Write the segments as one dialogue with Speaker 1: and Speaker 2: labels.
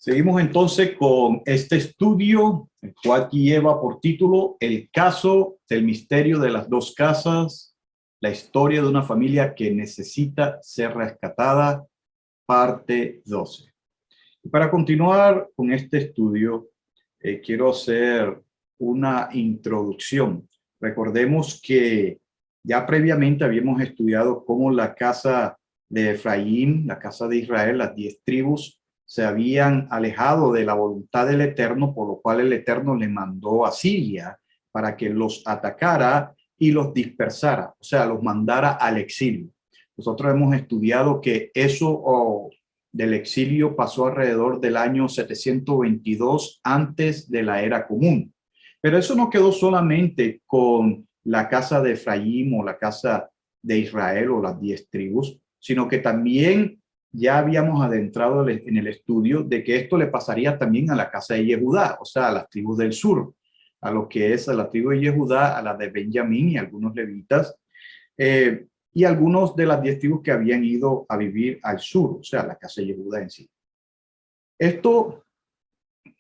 Speaker 1: Seguimos entonces con este estudio, el cual lleva por título El caso del misterio de las dos casas, la historia de una familia que necesita ser rescatada, parte 12. Y para continuar con este estudio, quiero hacer una introducción. Recordemos que ya previamente habíamos estudiado cómo la casa de Efraín, la casa de Israel, las 10 tribus, se habían alejado de la voluntad del Eterno, por lo cual el Eterno le mandó a Siria para que los atacara y los dispersara, o sea, los mandara al exilio. Nosotros hemos estudiado que eso del exilio pasó alrededor del año 722 antes de la era común. Pero eso no quedó solamente con la casa de Efraín o la casa de Israel o las 10 tribus, sino que también ya habíamos adentrado en el estudio de que esto le pasaría también a la casa de Yehudá, o sea, a las tribus del sur, a lo que es a la tribu de Yehudá, a la de Benjamín y algunos levitas, y algunos de las 10 tribus que habían ido a vivir al sur, o sea, la casa de Yehudá en sí. Esto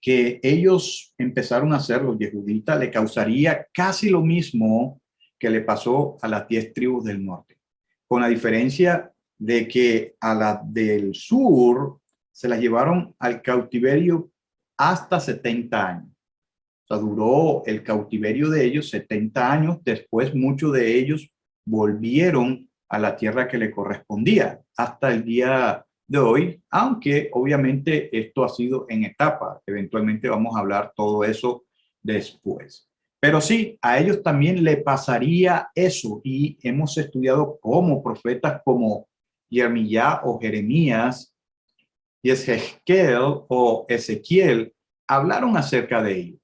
Speaker 1: que ellos empezaron a hacer, los yehuditas, le causaría casi lo mismo que le pasó a las 10 tribus del norte, con la diferencia de que a la del sur se las llevaron al cautiverio hasta 70 años. O sea, duró el cautiverio de ellos 70 años. Después muchos de ellos volvieron a la tierra que le correspondía hasta el día de hoy, aunque obviamente esto ha sido en etapas. Eventualmente vamos a hablar todo eso después. Pero sí, a ellos también le pasaría eso, y hemos estudiado cómo profetas como Jeremías o Jeremías y Ezequiel o Ezequiel hablaron acerca de ello.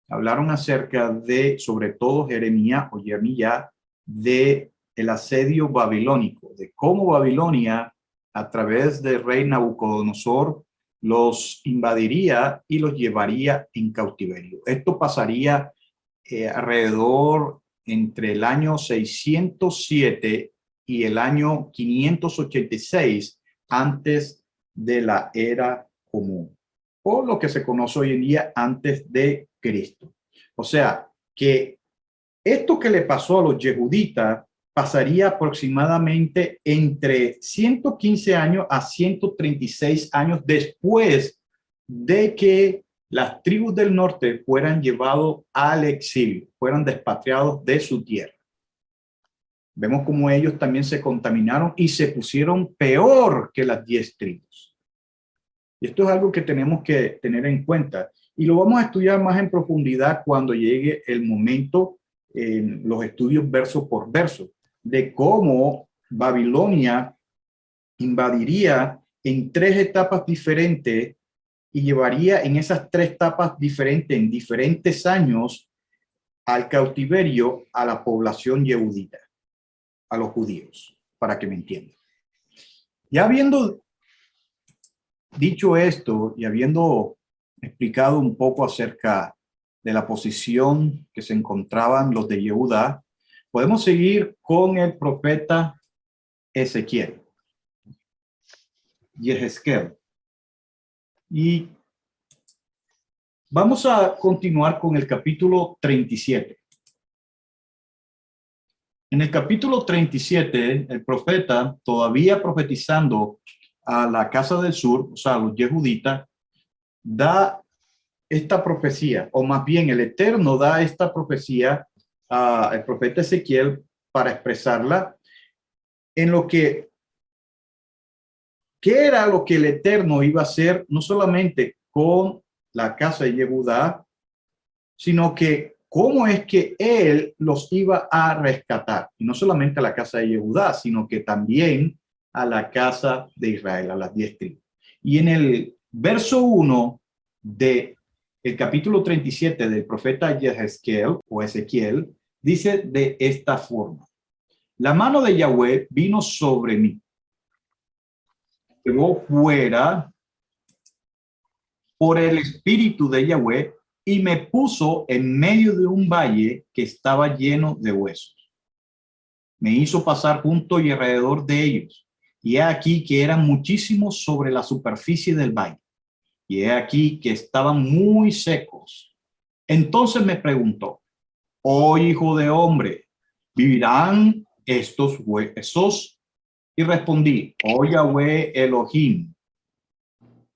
Speaker 1: Hablaron acerca de, sobre todo Jeremías o Jeremías, de el asedio babilónico, de cómo Babilonia a través del rey Nabucodonosor los invadiría y los llevaría en cautiverio. Esto pasaría alrededor entre el año 607 y el año 586 antes de la era común, o lo que se conoce hoy en día antes de Cristo. O sea, que esto que le pasó a los yehuditas pasaría aproximadamente entre 115 años a 136 años después de que las tribus del norte fueran llevados al exilio, fueran despatriados de su tierra. Vemos cómo ellos también se contaminaron y se pusieron peor que las 10 tribus. Y esto es algo que tenemos que tener en cuenta. Y lo vamos a estudiar más en profundidad cuando llegue el momento en los estudios verso por verso, de cómo Babilonia invadiría en 3 etapas diferentes y llevaría en esas 3 etapas diferentes, en diferentes años, al cautiverio a la población yehudita, a los judíos, para que me entiendan. Ya habiendo dicho esto y habiendo explicado un poco acerca de la posición que se encontraban los de Yehudá, podemos seguir con el profeta Ezequiel, Yehezkel. Y vamos a continuar con el capítulo 37. En el capítulo 37, el profeta, todavía profetizando a la casa del sur, o sea, a los yehuditas, da esta profecía, o más bien el Eterno da esta profecía al profeta Ezequiel para expresarla en lo que ¿qué era lo que el Eterno iba a hacer, no solamente con la casa de Yehudá, sino que cómo es que él los iba a rescatar? Y no solamente a la casa de Yehudá, sino que también a la casa de Israel, a las 10 tribus. Y en el verso 1 de el capítulo 37 del profeta Yehezkel o Ezequiel, dice de esta forma: la mano de Yahweh vino sobre mí, llevó fuera por el espíritu de Yahweh y me puso en medio de un valle que estaba lleno de huesos. Me hizo pasar junto y alrededor de ellos, y he aquí que eran muchísimos sobre la superficie del valle. y he aquí que estaban muy secos. Entonces me preguntó, oh hijo de hombre, ¿vivirán estos huesos? Y respondí, oh Yahweh Elohim,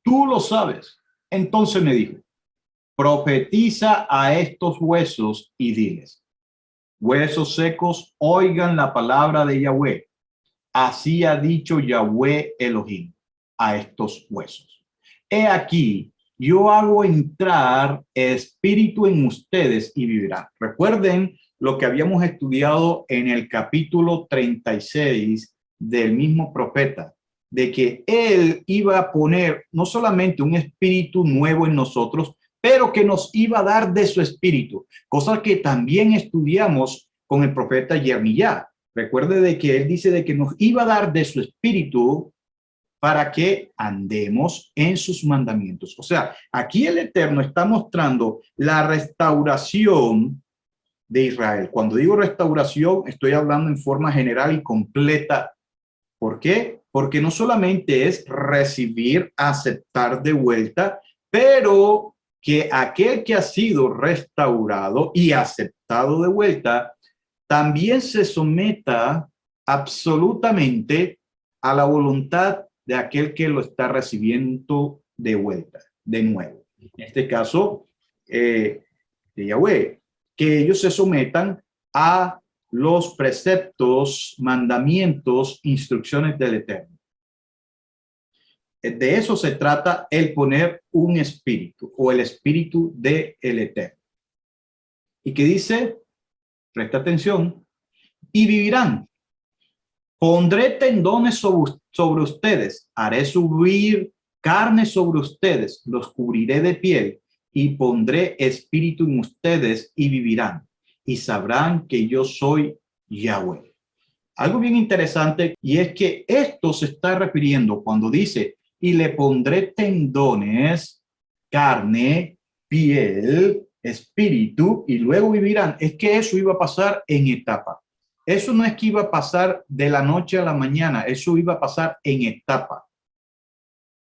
Speaker 1: tú lo sabes. Entonces me dijo, profetiza a estos huesos y diles, huesos secos, oigan la palabra de Yahweh. Así ha dicho Yahweh Elohim a estos huesos. He aquí, yo hago entrar espíritu en ustedes y vivirán. Recuerden lo que habíamos estudiado en el capítulo 36 del mismo profeta, de que él iba a poner no solamente un espíritu nuevo en nosotros, pero que nos iba a dar de su espíritu, cosa que también estudiamos con el profeta Jeremías. Recuerde de que él dice de que nos iba a dar de su espíritu para que andemos en sus mandamientos. O sea, aquí el Eterno está mostrando la restauración de Israel. Cuando digo restauración, estoy hablando en forma general y completa. ¿Por qué? Porque no solamente es recibir, aceptar de vuelta, pero que aquel que ha sido restaurado y aceptado de vuelta también se someta absolutamente a la voluntad de aquel que lo está recibiendo de vuelta, de nuevo. En este caso, de Yahweh, que ellos se sometan a los preceptos, mandamientos, instrucciones del Eterno. De eso se trata el poner un espíritu o el espíritu del Eterno. ¿Y qué dice? Presta atención. Y vivirán. Pondré tendones sobre ustedes, haré subir carne sobre ustedes, los cubriré de piel y pondré espíritu en ustedes y vivirán y sabrán que yo soy Yahweh. Algo bien interesante y es que esto se está refiriendo cuando dice y le pondré tendones, carne, piel, espíritu y luego vivirán. Es que eso iba a pasar en etapa. Eso no es que iba a pasar de la noche a la mañana, eso iba a pasar en etapa.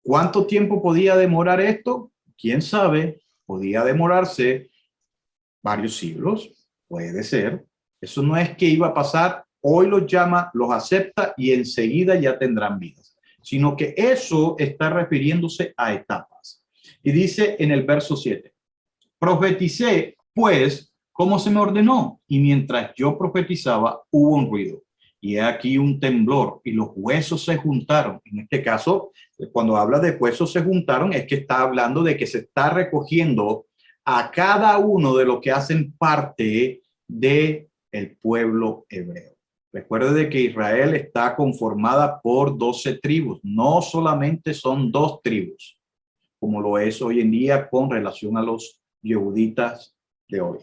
Speaker 1: ¿Cuánto tiempo podía demorar esto? ¿Quién sabe? Podía demorarse varios siglos, puede ser. Eso no es que iba a pasar, hoy los llama, los acepta y enseguida ya tendrán vidas, sino que eso está refiriéndose a etapas. Y dice en el verso 7, profeticé pues como se me ordenó, y mientras yo profetizaba hubo un ruido, y he aquí un temblor, y los huesos se juntaron. En este caso, cuando habla de huesos se juntaron, es que está hablando de que se está recogiendo a cada uno de los que hacen parte de el pueblo hebreo. Recuerde de que Israel está conformada por 12 tribus, no solamente son 2 tribus, como lo es hoy en día con relación a los yehuditas de hoy.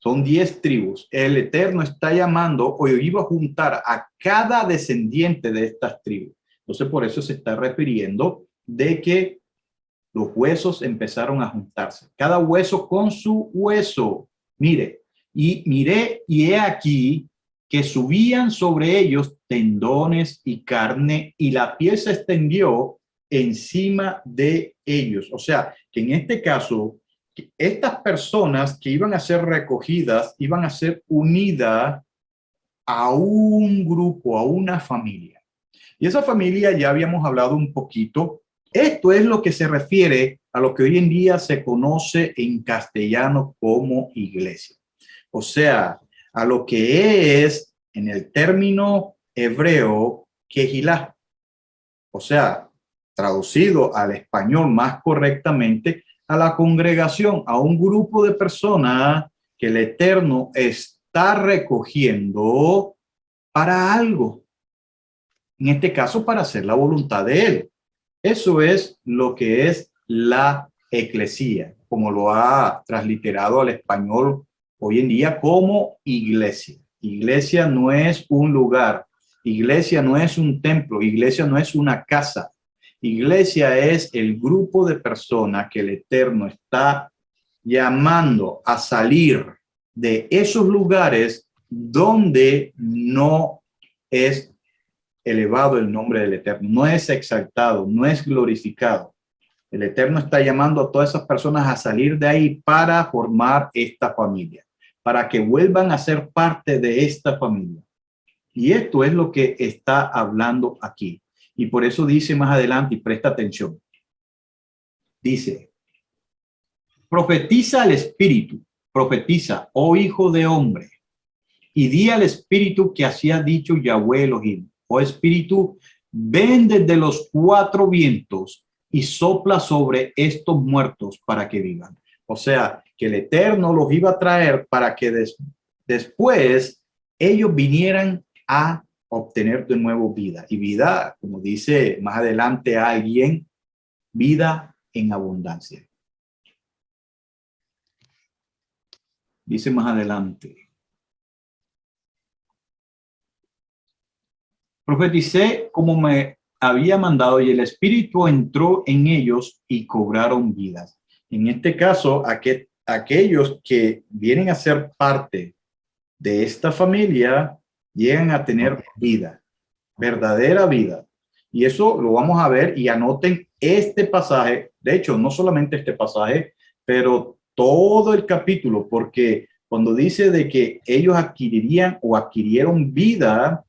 Speaker 1: Son 10 tribus. El Eterno está llamando o iba a juntar a cada descendiente de estas tribus. Entonces, por eso se está refiriendo de que los huesos empezaron a juntarse. Cada hueso con su hueso. Mire, y miré y he aquí que subían sobre ellos tendones y carne y la piel se extendió encima de ellos. O sea, que en este caso estas personas que iban a ser recogidas, iban a ser unidas a un grupo, a una familia. Y esa familia ya habíamos hablado un poquito. Esto es lo que se refiere a lo que hoy en día se conoce en castellano como iglesia. O sea, a lo que es en el término hebreo Kehilá. O sea, traducido al español más correctamente, a la congregación, a un grupo de personas que el Eterno está recogiendo para algo. En este caso, para hacer la voluntad de Él. Eso es lo que es la eclesía, como lo ha transliterado al español hoy en día como iglesia. Iglesia no es un lugar, iglesia no es un templo, iglesia no es una casa. Iglesia es el grupo de personas que el Eterno está llamando a salir de esos lugares donde no es elevado el nombre del Eterno, no es exaltado, no es glorificado. El Eterno está llamando a todas esas personas a salir de ahí para formar esta familia, para que vuelvan a ser parte de esta familia. Y esto es lo que está hablando aquí. Y por eso dice más adelante, y presta atención, dice, profetiza al Espíritu, profetiza, oh hijo de hombre, y di al Espíritu que así ha dicho Yahweh Elohim, oh Espíritu, ven desde los cuatro vientos y sopla sobre estos muertos para que vivan. O sea, que el Eterno los iba a traer para que después ellos vinieran a obtener de nuevo vida. Y vida, como dice más adelante alguien, vida en abundancia. Dice más adelante. Profeticé como me había mandado y el Espíritu entró en ellos y cobraron vidas. En este caso, aquellos que vienen a ser parte de esta familia llegan a tener vida, verdadera vida. Y eso lo vamos a ver y anoten este pasaje. De hecho, no solamente este pasaje, pero todo el capítulo, porque cuando dice de que ellos adquirirían o adquirieron vida,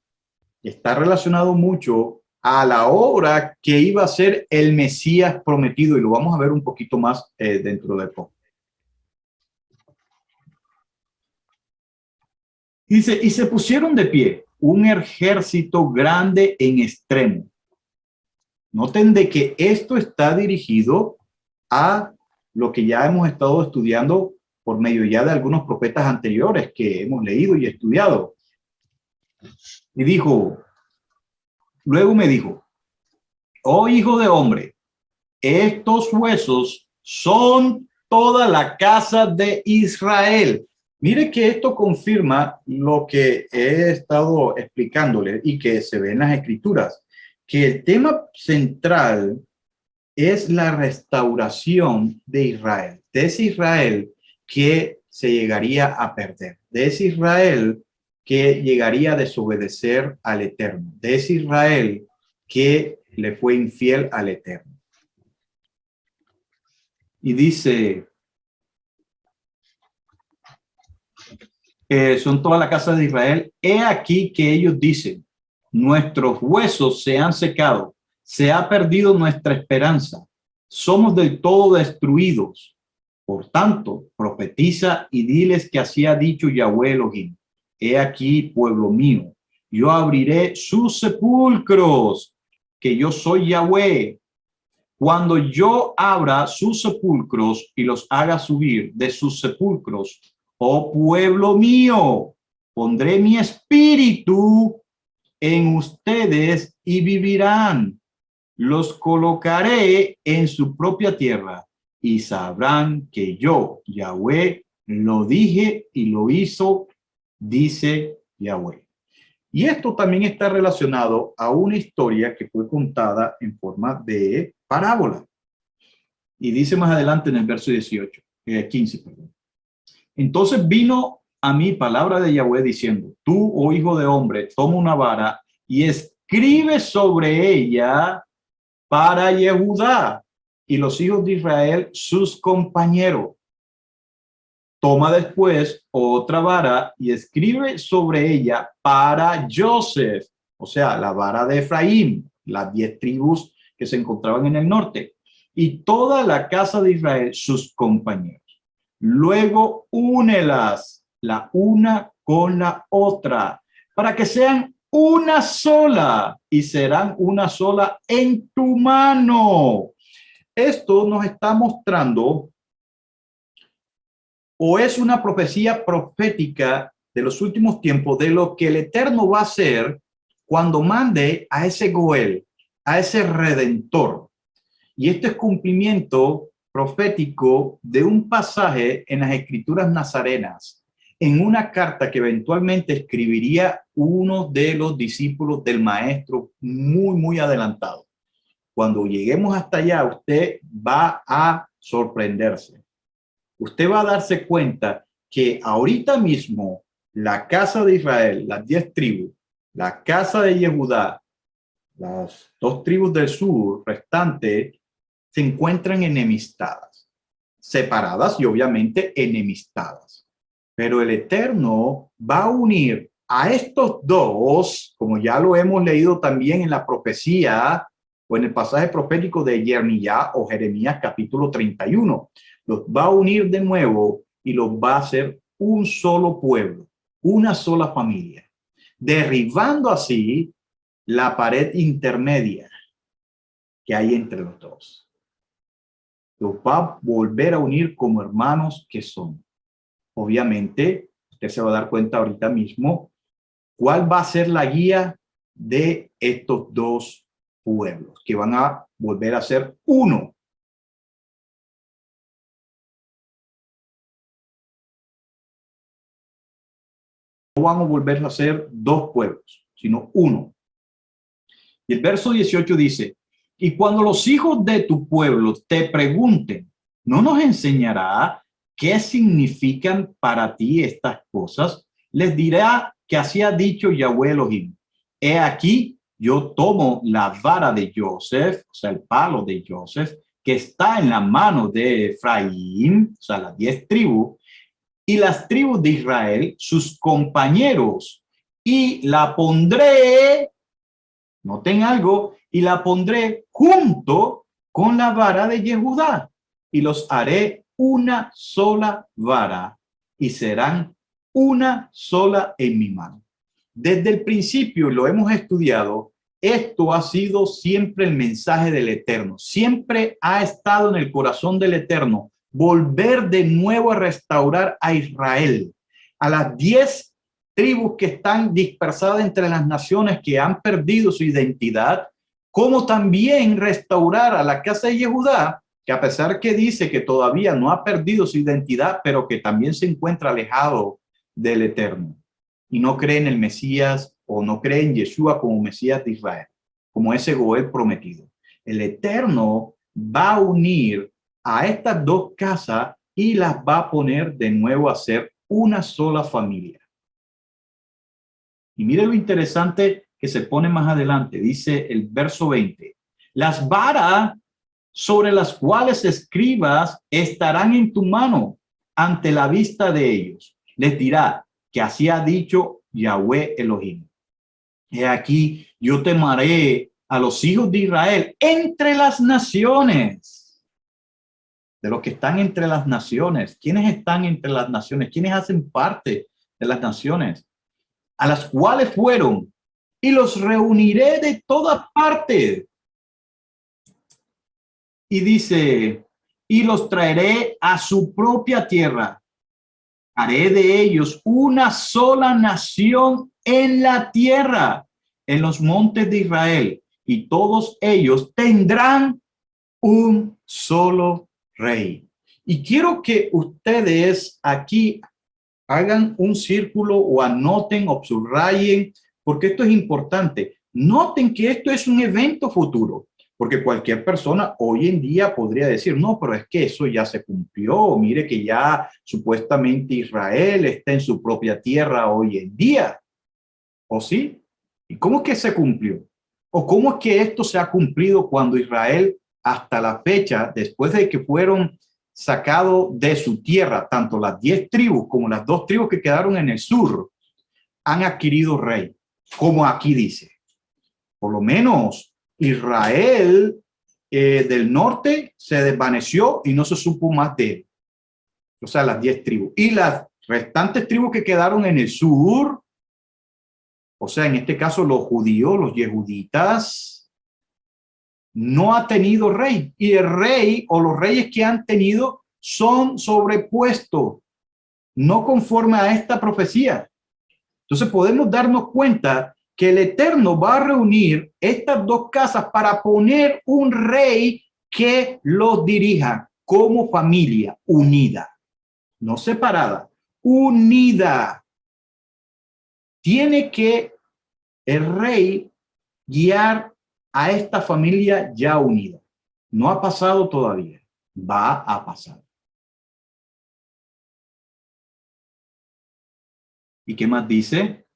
Speaker 1: está relacionado mucho a la obra que iba a ser el Mesías prometido, y lo vamos a ver un poquito más dentro de poco. Dice, y se pusieron de pie un ejército grande en extremo. Noten de que esto está dirigido a lo que ya hemos estado estudiando por medio ya de algunos profetas anteriores que hemos leído y estudiado. Y dijo, luego me dijo, oh hijo de hombre, estos huesos son toda la casa de Israel. Mire que esto confirma lo que he estado explicándole y que se ve en las escrituras, que el tema central es la restauración de Israel, de ese Israel que se llegaría a perder, de ese Israel que llegaría a desobedecer al Eterno, de ese Israel que le fue infiel al Eterno. Y dice, son toda la casa de Israel. He aquí que ellos dicen, nuestros huesos se han secado, se ha perdido nuestra esperanza, somos del todo destruidos. Por tanto, profetiza y diles que así ha dicho Yahweh Elohim. He aquí, pueblo mío, yo abriré sus sepulcros, que yo soy Yahweh. Cuando yo abra sus sepulcros y los haga subir de sus sepulcros, oh pueblo mío, pondré mi espíritu en ustedes y vivirán. Los colocaré en su propia tierra y sabrán que yo, Yahweh, lo dije y lo hizo, dice Yahweh. Y esto también está relacionado a una historia que fue contada en forma de parábola. Y dice más adelante en el verso 15, perdón. Entonces vino a mí palabra de Yahweh diciendo, tú, oh hijo de hombre, toma una vara y escribe sobre ella para Yehudá y los hijos de Israel, sus compañeros. Toma después otra vara y escribe sobre ella para Joseph, o sea, la vara de Efraín, las 10 tribus que se encontraban en el norte, y toda la casa de Israel, sus compañeros. Luego únelas la una con la otra, para que sean una sola, y serán una sola en tu mano. Esto nos está mostrando, o es una profecía profética de los últimos tiempos, de lo que el Eterno va a hacer cuando mande a ese Goel, a ese Redentor. Y este es cumplimiento profético de un pasaje en las Escrituras nazarenas, en una carta que eventualmente escribiría uno de los discípulos del Maestro muy adelantado. Cuando lleguemos hasta allá, usted va a sorprenderse. Usted va a darse cuenta que ahorita mismo la casa de Israel, las 10 tribus, la casa de Yehudá, las 2 tribus del sur restantes, se encuentran enemistadas, separadas y obviamente enemistadas. Pero el Eterno va a unir a estos dos, como ya lo hemos leído también en la profecía o en el pasaje profético de Jeremías capítulo 31. Los va a unir de nuevo y los va a hacer un solo pueblo, una sola familia, derribando así la pared intermedia que hay entre los dos. Los va a volver a unir como hermanos que son. Obviamente, usted se va a dar cuenta ahorita mismo cuál va a ser la guía de estos dos pueblos que van a volver a ser uno. No van a volver a ser dos pueblos, sino uno. Y el verso 18 dice, y cuando los hijos de tu pueblo te pregunten, ¿no nos enseñará qué significan para ti estas cosas? Les dirá que así ha dicho Yahweh Elohim. He aquí, yo tomo la vara de Joseph, o sea, el palo de Joseph, que está en la mano de Efraín, o sea, las 10 tribus, y las tribus de Israel, sus compañeros, y la pondré, noten algo, y la pondré junto con la vara de Yehudá, y los haré una sola vara, y serán una sola en mi mano. Desde el principio lo hemos estudiado, esto ha sido siempre el mensaje del Eterno, siempre ha estado en el corazón del Eterno, volver de nuevo a restaurar a Israel, a las 10 tribus que están dispersadas entre las naciones que han perdido su identidad, como también restaurar a la casa de Yehudá, que a pesar que dice que todavía no ha perdido su identidad, pero que también se encuentra alejado del Eterno y no cree en el Mesías o no cree en Yeshua como Mesías de Israel, como ese Goel prometido. El Eterno va a unir a estas dos casas y las va a poner de nuevo a ser una sola familia. Y mire lo interesante que se pone más adelante. Dice el verso 20. Las varas sobre las cuales escribas estarán en tu mano ante la vista de ellos. Les dirá que así ha dicho Yahweh Elohim. He aquí, yo temaré a los hijos de Israel entre las naciones. De los que están entre las naciones. ¿Quiénes están entre las naciones? ¿Quiénes hacen parte de las naciones? A las cuales fueron, y los reuniré de todas partes. Y dice, y los traeré a su propia tierra. Haré de ellos una sola nación en la tierra, en los montes de Israel, y todos ellos tendrán un solo rey. Y quiero que ustedes aquí hagan un círculo o anoten o subrayen, porque esto es importante. Noten que esto es un evento futuro, porque cualquier persona hoy en día podría decir, no, pero es que eso ya se cumplió. Mire que ya supuestamente Israel está en su propia tierra hoy en día. ¿O sí? ¿Y cómo es que se cumplió? ¿O cómo es que esto se ha cumplido cuando Israel hasta la fecha, después de que fueron sacados de su tierra, tanto las 10 tribus como las 2 tribus que quedaron en el sur, han adquirido rey? Como aquí dice, por lo menos Israel del norte se desvaneció y no se supo más de él. O sea, las 10 tribus. Y las restantes tribus que quedaron en el sur, o sea, en este caso los judíos, los yehuditas, no ha tenido rey. Y el rey o los reyes que han tenido son sobrepuestos, no conforme a esta profecía. Entonces podemos darnos cuenta que el Eterno va a reunir estas dos casas para poner un rey que los dirija como familia unida, no separada, unida. Tiene que el rey guiar a esta familia ya unida. No ha pasado todavía, va a pasar. ¿Y qué más dice?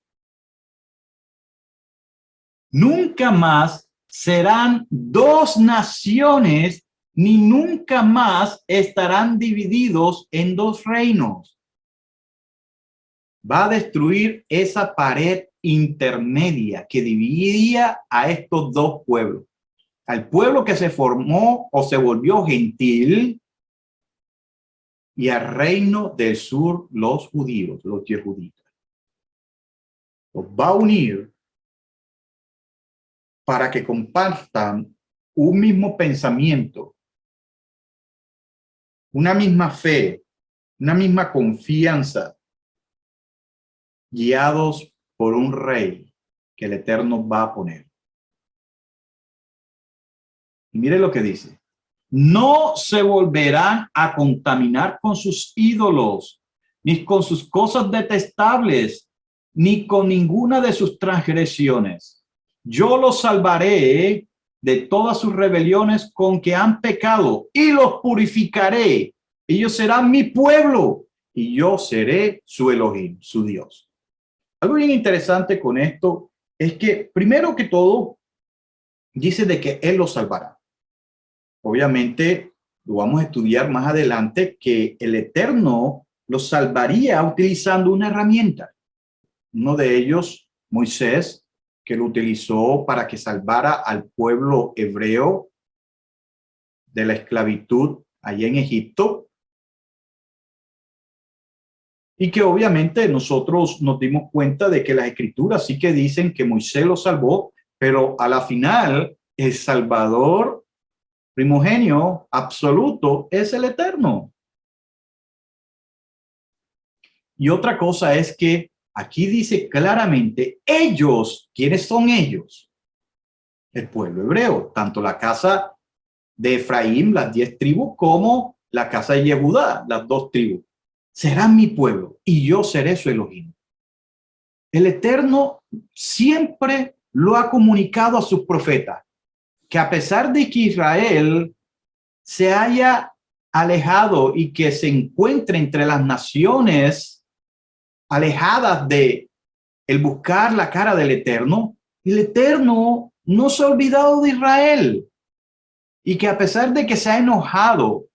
Speaker 1: Nunca más serán dos naciones ni nunca más estarán divididos en dos reinos. Va a destruir esa pared intermedia que dividía a estos dos pueblos. Al pueblo que se formó o se volvió gentil y al reino del sur, los judíos, los yehuditas. Los va a unir para que compartan un mismo pensamiento, una misma fe, una misma confianza, guiados por un rey que el Eterno va a poner. Y mire lo que dice. No se volverán a contaminar con sus ídolos, ni con sus cosas detestables, ni con ninguna de sus transgresiones. Yo los salvaré de todas sus rebeliones con que han pecado y los purificaré. Ellos serán mi pueblo y yo seré su Elohim, su Dios. Algo bien interesante con esto es que, primero que todo, dice de que Él los salvará. Obviamente, lo vamos a estudiar más adelante, que el Eterno los salvaría utilizando una herramienta. Uno de ellos, Moisés, que lo utilizó para que salvara al pueblo hebreo de la esclavitud allá en Egipto. Y que obviamente nosotros nos dimos cuenta de que las escrituras sí que dicen que Moisés lo salvó, pero a la final el Salvador primogenio absoluto es el Eterno. Y otra cosa es que aquí dice claramente ellos. ¿Quiénes son ellos? El pueblo hebreo, tanto la casa de Efraín, las 10 tribus, como la casa de Yehudá, las 2 tribus. Serán mi pueblo y yo seré su Elohim. El Eterno siempre lo ha comunicado a sus profetas, que a pesar de que Israel se haya alejado y que se encuentre entre las naciones alejadas de el buscar la cara del Eterno, el Eterno no se ha olvidado de Israel. Y que a pesar de que se ha enojado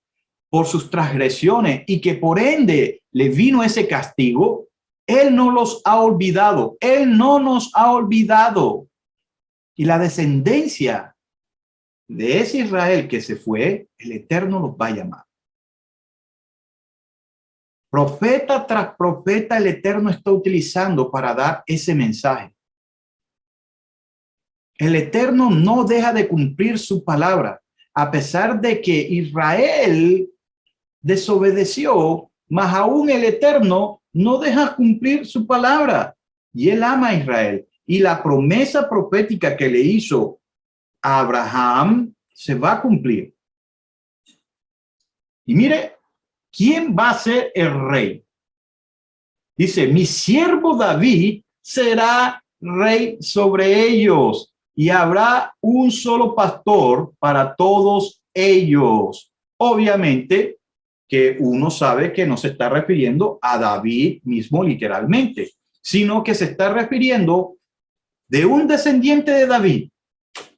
Speaker 1: por sus transgresiones y que por ende le vino ese castigo, Él no los ha olvidado. Él no nos ha olvidado. Y la descendencia de ese Israel que se fue, el Eterno los va a llamar. Profeta tras profeta, el Eterno está utilizando para dar ese mensaje. El Eterno no deja de cumplir su palabra, a pesar de que Israel desobedeció, mas aún el Eterno no deja cumplir su palabra. Y Él ama a Israel. Y la promesa profética que le hizo a Abraham se va a cumplir. Y mire, ¿quién va a ser el rey? Dice, mi siervo David será rey sobre ellos y habrá un solo pastor para todos ellos. Obviamente que uno sabe que no se está refiriendo a David mismo literalmente, sino que se está refiriendo de un descendiente de David.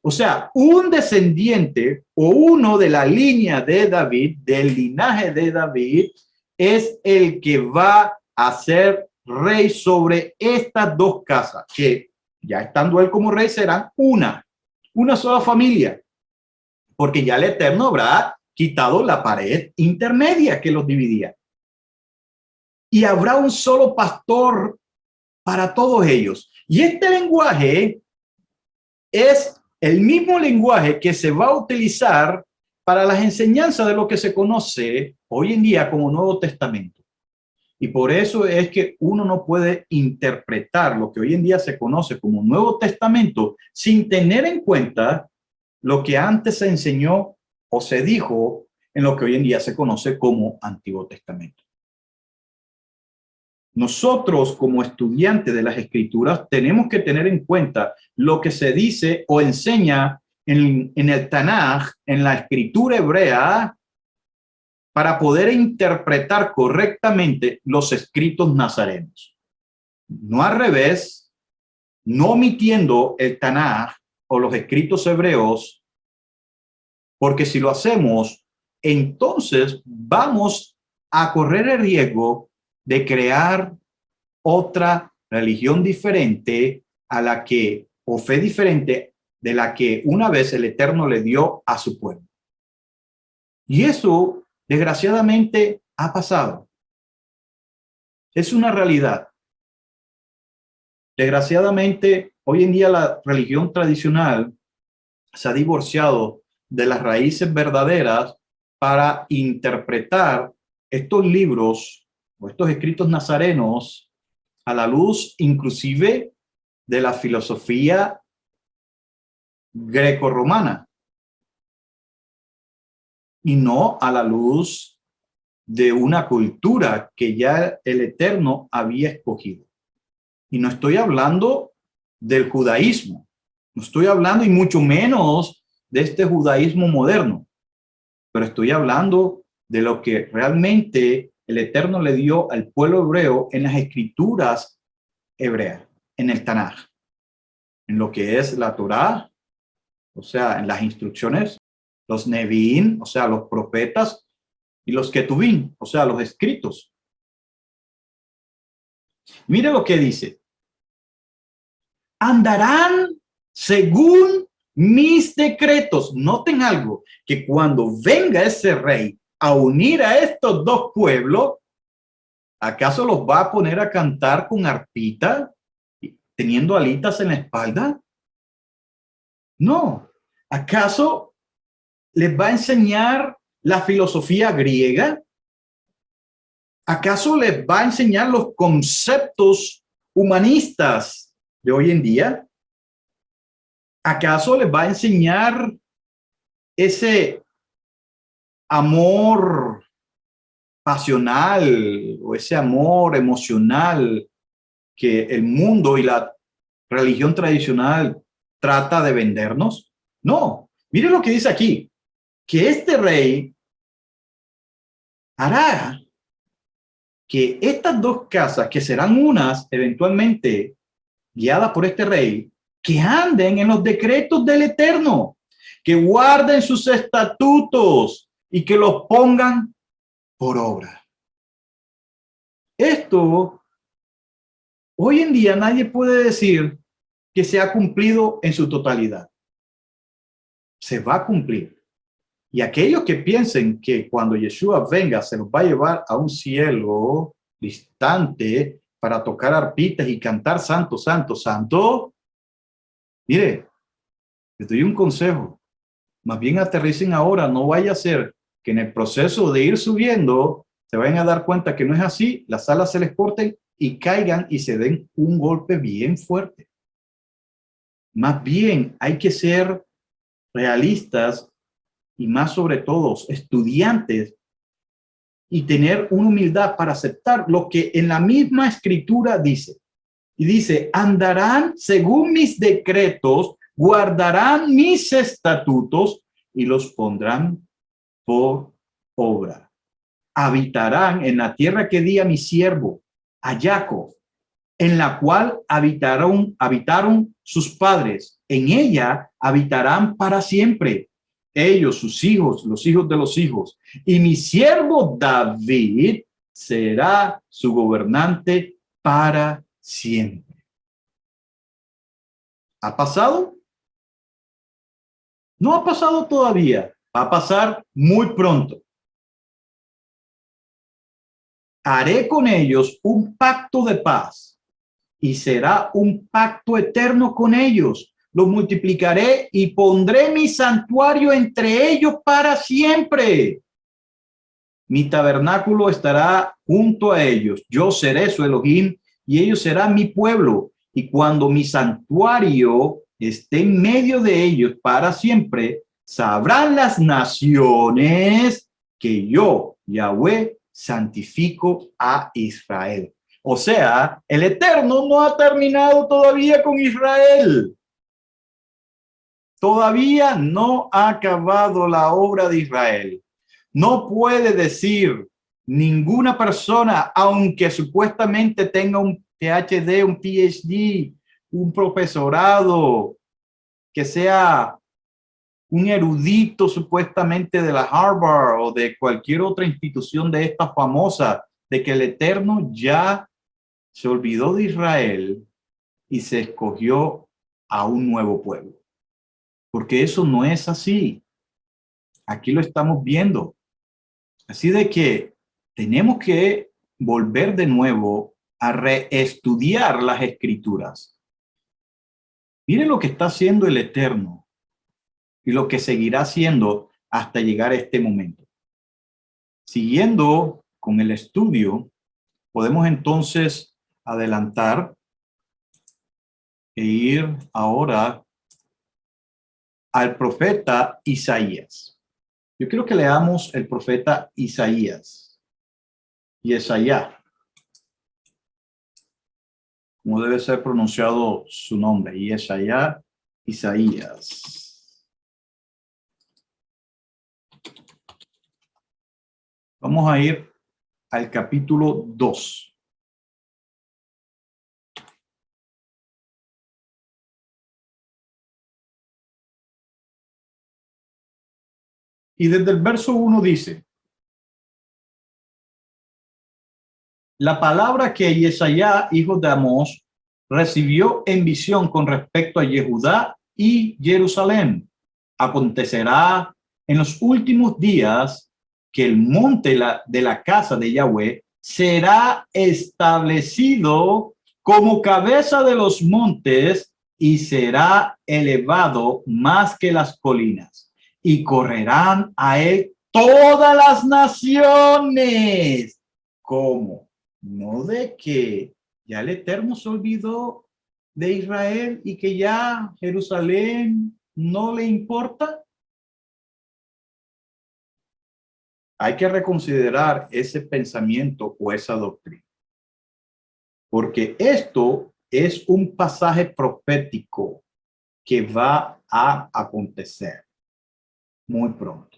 Speaker 1: O sea, un descendiente o uno de la línea de David, del linaje de David, es el que va a ser rey sobre estas 2 casas, que ya estando él como rey serán una sola familia, porque ya el Eterno habrá quitado la pared intermedia que los dividía. Y habrá un solo pastor para todos ellos. Y este lenguaje es el mismo lenguaje que se va a utilizar para las enseñanzas de lo que se conoce hoy en día como Nuevo Testamento. Y por eso es que uno no puede interpretar lo que hoy en día se conoce como Nuevo Testamento sin tener en cuenta lo que antes se enseñó o se dijo en lo que hoy en día se conoce como Antiguo Testamento. Nosotros, como estudiantes de las Escrituras, tenemos que tener en cuenta lo que se dice o enseña en el Tanaj, en la escritura hebrea, para poder interpretar correctamente los escritos nazarenos. No al revés, no omitiendo el Tanaj o los escritos hebreos Porque si lo hacemos, entonces vamos a correr el riesgo de crear otra religión diferente a la que, o fe diferente de la que una vez el Eterno le dio a su pueblo. Y eso, desgraciadamente, ha pasado. Es una realidad. Desgraciadamente, hoy en día la religión tradicional se ha divorciado de las raíces verdaderas para interpretar estos libros o estos escritos nazarenos a la luz inclusive de la filosofía grecorromana y no a la luz de una cultura que ya el Eterno había escogido. Y no estoy hablando del judaísmo, no estoy hablando y mucho menos de este judaísmo moderno, pero estoy hablando de lo que realmente el Eterno le dio al pueblo hebreo en las escrituras hebreas, en el Tanaj, en lo que es la Torá, o sea, en las instrucciones, los Nevi'im, o sea, los profetas, y los Ketuvim, o sea, los escritos. Mire lo que dice. Andarán según mis decretos. Noten algo, que cuando venga ese rey a unir a estos dos pueblos, ¿acaso los va a poner a cantar con arpita, teniendo alitas en la espalda? No. ¿Acaso les va a enseñar la filosofía griega? ¿Acaso les va a enseñar los conceptos humanistas de hoy en día? ¿Acaso les va a enseñar ese amor pasional o ese amor emocional que el mundo y la religión tradicional trata de vendernos? No. Mire lo que dice aquí, que este rey hará que estas dos casas, que serán unas eventualmente guiadas por este rey, que anden en los decretos del Eterno, que guarden sus estatutos y que los pongan por obra. Esto, hoy en día nadie puede decir que se ha cumplido en su totalidad. Se va a cumplir. Y aquellos que piensen que cuando Yeshua venga se los va a llevar a un cielo distante para tocar arpitas y cantar santo, santo, santo, mire, les doy un consejo. Más bien aterricen ahora, no vaya a ser que en el proceso de ir subiendo se vayan a dar cuenta que no es así, las alas se les corten y caigan y se den un golpe bien fuerte. Más bien hay que ser realistas y más sobre todo estudiantes y tener una humildad para aceptar lo que en la misma escritura dice. Y dice, andarán según mis decretos, guardarán mis estatutos y los pondrán por obra. Habitarán en la tierra que di a mi siervo, a Jacob, en la cual habitaron sus padres. En ella habitarán para siempre. Ellos, sus hijos, los hijos de los hijos. Y mi siervo David será su gobernante para siempre. ¿Ha pasado? No ha pasado todavía. Va a pasar muy pronto. Haré con ellos un pacto de paz y será un pacto eterno con ellos. Los multiplicaré y pondré mi santuario entre ellos para siempre. Mi tabernáculo estará junto a ellos. Yo seré su Elohim y ellos serán mi pueblo. Y cuando mi santuario esté en medio de ellos para siempre, sabrán las naciones que yo, Yahweh, santifico a Israel. O sea, el Eterno no ha terminado todavía con Israel. Todavía no ha acabado la obra de Israel. No puede decir ninguna persona, aunque supuestamente tenga un PhD, un PhD, un profesorado, que sea un erudito supuestamente de la Harvard o de cualquier otra institución de esta famosa, de que el Eterno ya se olvidó de Israel y se escogió a un nuevo pueblo. Porque eso no es así. Aquí lo estamos viendo. Así de que tenemos que volver de nuevo a reestudiar las Escrituras. Miren lo que está haciendo el Eterno y lo que seguirá haciendo hasta llegar a este momento. Siguiendo con el estudio, podemos entonces adelantar e ir ahora al profeta Isaías. Yo quiero que leamos el profeta Isaías. Yesaya, como debe ser pronunciado su nombre. Yesaya, Isaías. Vamos a ir al capítulo 2. Y desde el verso 1 dice: la palabra que Yesaya, hijo de Amós, recibió en visión con respecto a Yehudá y Jerusalén. Acontecerá en los últimos días que el monte de la casa de Yahweh será establecido como cabeza de los montes y será elevado más que las colinas. Y correrán a él todas las naciones. ¿Cómo? No de que ya el Eterno se olvidó de Israel y que ya Jerusalén no le importa. Hay que reconsiderar ese pensamiento o esa doctrina. Porque esto es un pasaje profético que va a acontecer muy pronto.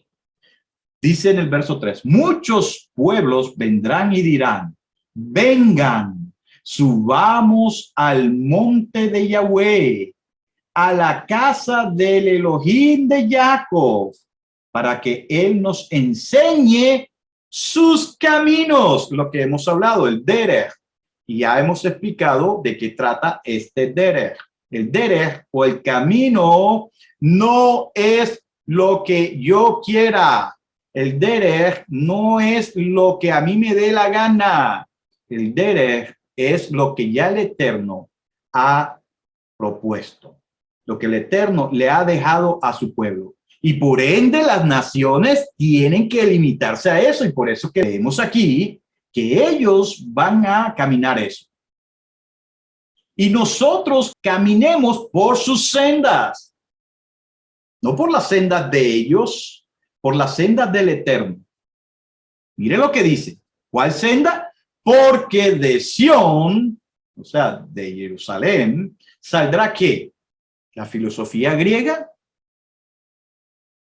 Speaker 1: Dice en el verso 3, muchos pueblos vendrán y dirán, vengan, subamos al monte de Yahweh, a la casa del Elohim de Jacob, para que él nos enseñe sus caminos, lo que hemos hablado, el derech. Y ya hemos explicado de qué trata este derech. El derech o el camino no es lo que yo quiera. El derech no es lo que a mí me dé la gana. El derech es lo que ya el Eterno ha propuesto, lo que el Eterno le ha dejado a su pueblo. Y por ende las naciones tienen que limitarse a eso. Y por eso que vemos aquí que ellos van a caminar eso. Y nosotros caminemos por sus sendas. No por las sendas de ellos, por las sendas del Eterno. Mire lo que dice. ¿Cuál senda? Porque de Sión, o sea, de Jerusalén, saldrá ¿qué? La filosofía griega,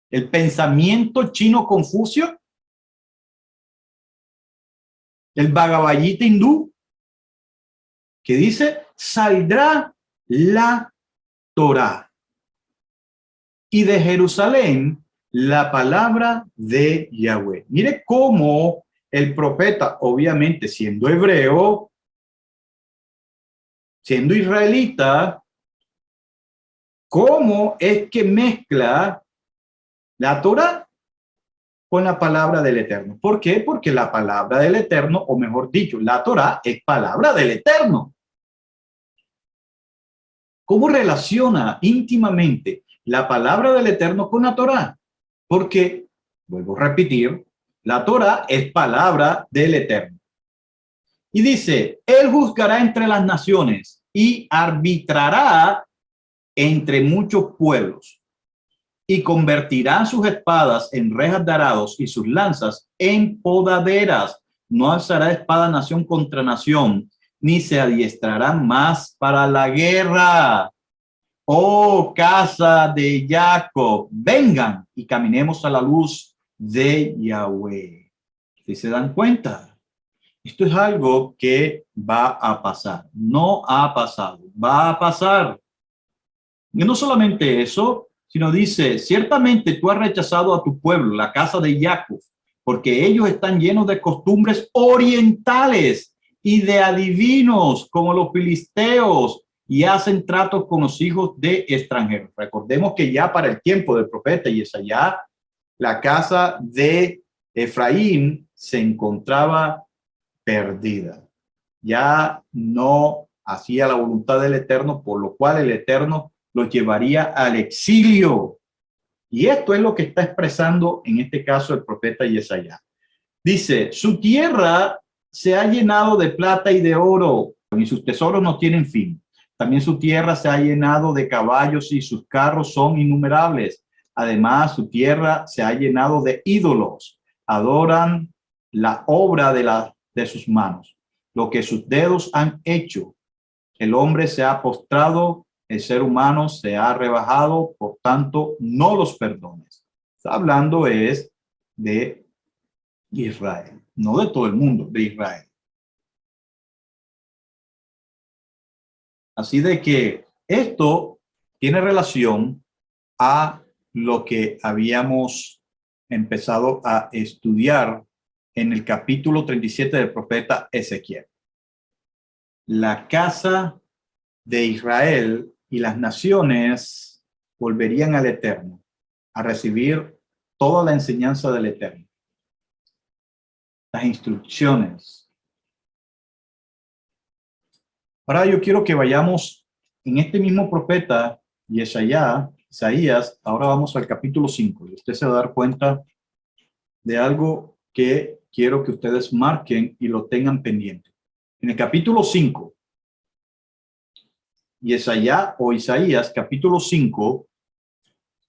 Speaker 1: el pensamiento chino Confucio, el Bhagavad Gita hindú, que dice, saldrá la Torá. Y de Jerusalén, la palabra de Yahweh. Mire cómo el profeta, obviamente siendo hebreo, siendo israelita, cómo es que mezcla la Torá con la palabra del Eterno. ¿Por qué? Porque la palabra del Eterno, o mejor dicho, la Torá es palabra del Eterno. ¿Cómo relaciona íntimamente la palabra del Eterno con la Torá? Porque, vuelvo a repetir, la Torá es palabra del Eterno. Y dice, él juzgará entre las naciones y arbitrará entre muchos pueblos y convertirá sus espadas en rejas de arados y sus lanzas en podaderas. No alzará espada nación contra nación, ni se adiestrarán más para la guerra. Oh, casa de Jacob, vengan y caminemos a la luz de Yahweh. ¿Sí se dan cuenta? Esto es algo que va a pasar. No ha pasado, va a pasar. Y no solamente eso, sino dice, ciertamente tú has rechazado a tu pueblo, la casa de Jacob, porque ellos están llenos de costumbres orientales y de adivinos como los filisteos y hacen tratos con los hijos de extranjeros. Recordemos que ya para el tiempo del profeta Isaías, la casa de Efraín se encontraba perdida. Ya no hacía la voluntad del Eterno, por lo cual el Eterno los llevaría al exilio. Y esto es lo que está expresando en este caso el profeta Isaías. Dice, su tierra se ha llenado de plata y de oro, y sus tesoros no tienen fin. También su tierra se ha llenado de caballos y sus carros son innumerables. Además, su tierra se ha llenado de ídolos. Adoran la obra de sus manos, lo que sus dedos han hecho. El hombre se ha postrado, el ser humano se ha rebajado, por tanto, no los perdones. Está hablando es de Israel, no de todo el mundo, de Israel. Así de que esto tiene relación a lo que habíamos empezado a estudiar en el capítulo 37 del profeta Ezequiel. La casa de Israel y las naciones volverían al Eterno, a recibir toda la enseñanza del Eterno, las instrucciones. Ahora yo quiero que vayamos en este mismo profeta Isaías, ahora vamos al capítulo 5, y usted se va a dar cuenta de algo que quiero que ustedes marquen y lo tengan pendiente. En el capítulo 5, Isaías, capítulo 5,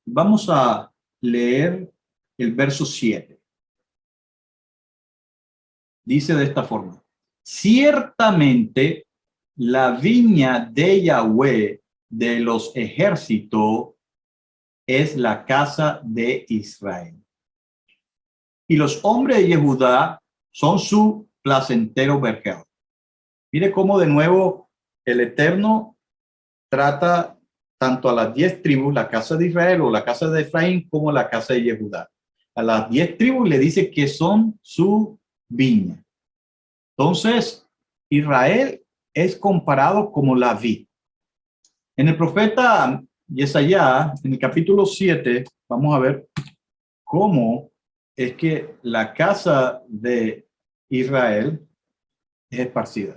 Speaker 1: vamos a leer el verso 7. Dice de esta forma: ciertamente la viña de Yahweh de los ejércitos es la casa de Israel. Y los hombres de Judá son su placentero vergel. Mire cómo de nuevo el Eterno trata tanto a las 10 tribus, la casa de Israel o la casa de Efraín, como la casa de Judá. A las 10 tribus le dice que son su viña. Entonces, Israel es comparado como la vid. En el profeta Isaías, en el capítulo 7, vamos a ver cómo es que la casa de Israel es esparcida.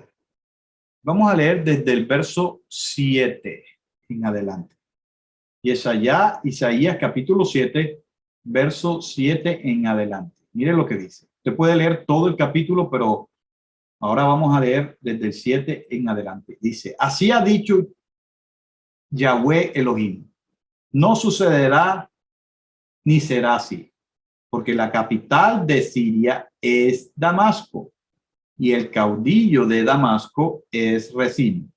Speaker 1: Vamos a leer desde el verso 7 en adelante. Isaías capítulo 7, verso 7 en adelante. Mire lo que dice. Usted puede leer todo el capítulo, pero ahora vamos a leer desde el 7 en adelante. Dice, así ha dicho Yahweh Elohim, no sucederá ni será así, porque la capital de Siria es Damasco y el caudillo de Damasco es Rezín.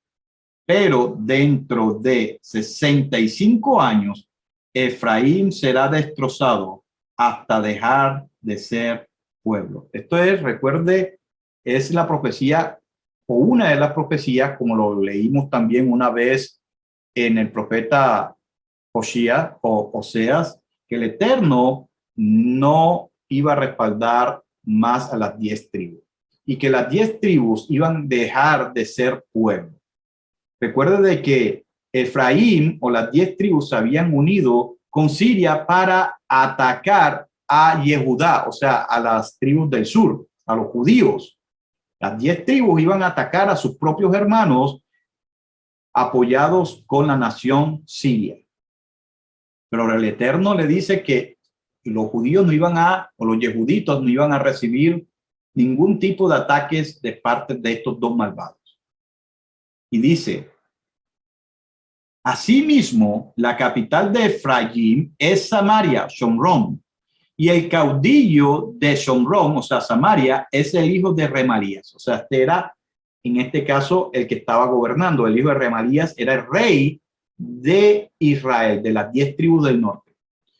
Speaker 1: Pero dentro de 65 años, Efraín será destrozado hasta dejar de ser pueblo. Esto es, recuerde, es la profecía o una de las profecías, como lo leímos también una vez en el profeta Oseas, que el Eterno no iba a respaldar más a las 10 tribus y que las 10 tribus iban a dejar de ser pueblo. Recuerde de que Efraín o las 10 tribus se habían unido con Siria para atacar a Yehudá, o sea, a las tribus del sur, a los judíos. Las 10 tribus iban a atacar a sus propios hermanos apoyados con la nación siria. Pero el Eterno le dice que los judíos no iban o los yehuditos no iban a recibir ningún tipo de ataques de parte de estos dos malvados. Y dice, asimismo, la capital de Efraín es Samaria, Shomrón, y el caudillo de Shomrón, o sea, Samaria, es el hijo de Remalías. O sea, este era, en este caso, el que estaba gobernando. El hijo de Remalías era el rey de Israel, de las 10 tribus del norte.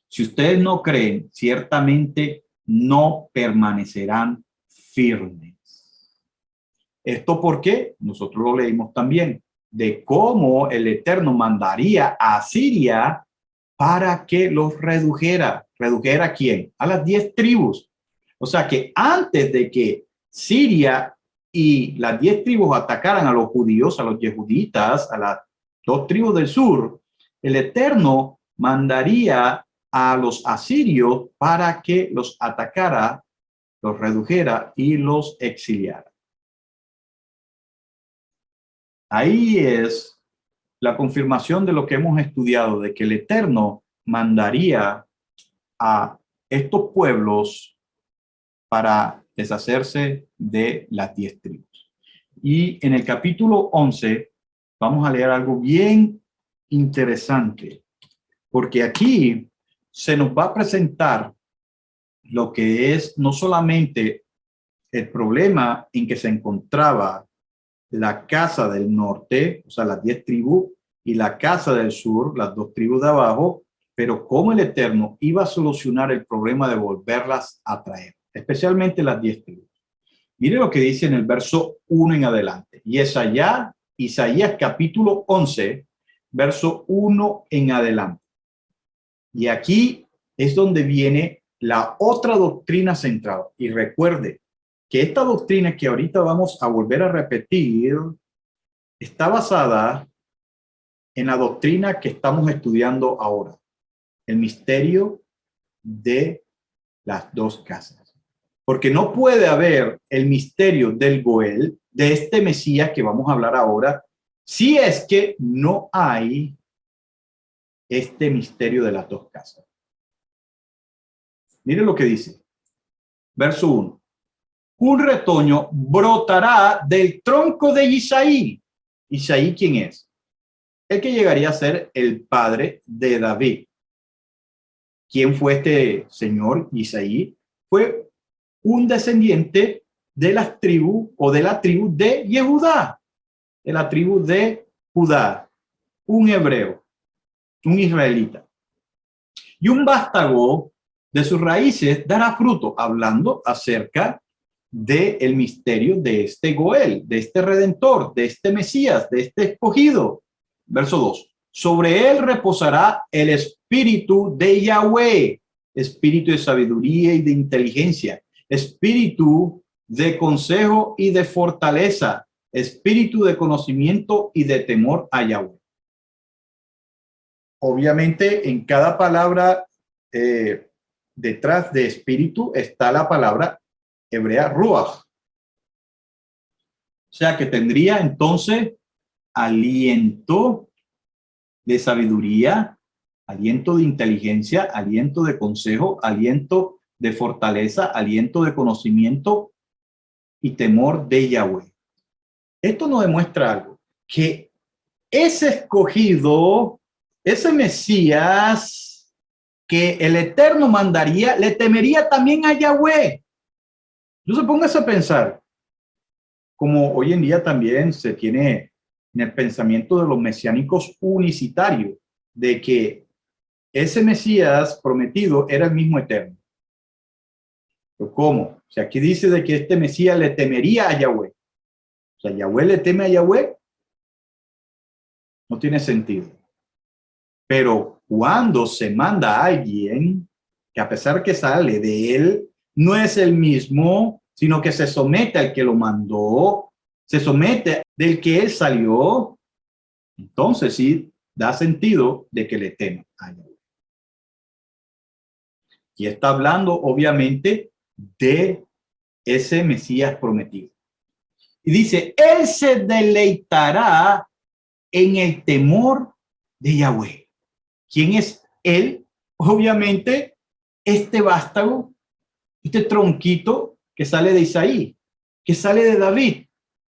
Speaker 1: Si ustedes no creen, ciertamente no permanecerán firmes. ¿Esto por qué? Nosotros lo leímos también, de cómo el Eterno mandaría a Siria para que los redujera. ¿Redujera a quién? A las 10 tribus. O sea que antes de que Siria y las 10 tribus atacaran a los judíos, a los yehuditas, a las 2 tribus del sur, el Eterno mandaría a los asirios para que los atacara, los redujera y los exiliara. Ahí es la confirmación de lo que hemos estudiado, de que el Eterno mandaría a estos pueblos para deshacerse de las 10 tribus. Y en el capítulo 11 vamos a leer algo bien interesante, porque aquí se nos va a presentar lo que es no solamente el problema en que se encontraba la casa del norte, o sea, las 10 tribus, y la casa del sur, las 2 tribus de abajo, pero cómo el Eterno iba a solucionar el problema de volverlas a traer, especialmente las 10 tribus. Mire lo que dice en el verso 1 en adelante. Y es allá, Isaías capítulo 11, verso 1 en adelante. Y aquí es donde viene la otra doctrina central. Y recuerde que esta doctrina que ahorita vamos a volver a repetir está basada en la doctrina que estamos estudiando ahora, el misterio de las 2 casas. Porque no puede haber el misterio del Goel, de este Mesías que vamos a hablar ahora, si es que no hay este misterio de las 2 casas. Mire lo que dice. Verso 1. Un retoño brotará del tronco de Isaí. ¿Isaí quién es? El que llegaría a ser el padre de David. ¿Quién fue este señor Isaí? Fue un descendiente de las tribus o de la tribu de Yehudá, de la tribu de Judá, un hebreo, un israelita. Y un vástago de sus raíces dará fruto, hablando acerca del misterio de este Goel, de este Redentor, de este Mesías, de este escogido. Verso 2. Sobre él reposará el espíritu de Yahweh, espíritu de sabiduría y de inteligencia, espíritu de consejo y de fortaleza, espíritu de conocimiento y de temor a Yahweh. Obviamente, en cada palabra detrás de espíritu está la palabra hebrea ruach. O sea que tendría entonces aliento de sabiduría, aliento de inteligencia, aliento de consejo, aliento de fortaleza, aliento de conocimiento y temor de Yahweh. Esto nos demuestra algo, que ese escogido, ese Mesías que el Eterno mandaría, le temería también a Yahweh. Entonces póngase a pensar, como hoy en día también se tiene en el pensamiento de los mesiánicos unicitarios, de que ese Mesías prometido era el mismo Eterno. ¿Pero cómo? O sea, aquí dice de que este Mesías le temería a Yahweh. O sea, ¿Yahweh le teme a Yahweh? No tiene sentido. Pero cuando se manda a alguien que a pesar que sale de él, no es el mismo, sino que se somete al que lo mandó, se somete del que él salió, entonces sí da sentido de que le teme a Yahweh. Y está hablando obviamente de ese Mesías prometido. Y dice, él se deleitará en el temor de Yahweh. ¿Quién es él? Obviamente, este vástago, este tronquito que sale de Isaí, que sale de David,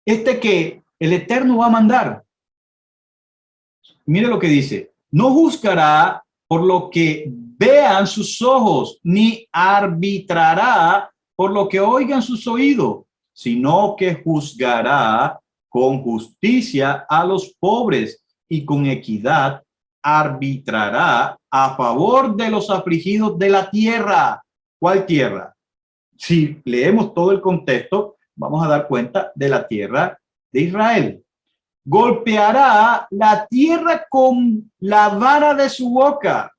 Speaker 1: este que el Eterno va a mandar. Mire lo que dice, no juzgará por lo que vean sus ojos, ni arbitrará por lo que oigan sus oídos, sino que juzgará con justicia a los pobres y con equidad arbitrará a favor de los afligidos de la tierra. ¿Cuál tierra? Si leemos todo el contexto, vamos a dar cuenta de la tierra de Israel. Golpeará la tierra con la vara de su boca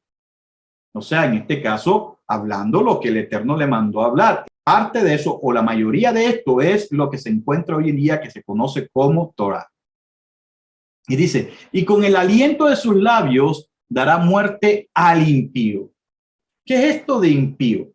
Speaker 1: O sea, en este caso, hablando lo que el Eterno le mandó a hablar. Parte de eso, o la mayoría de esto, es lo que se encuentra hoy en día, que se conoce como Torah. Y dice, y con el aliento de sus labios dará muerte al impío. ¿Qué es esto de impío?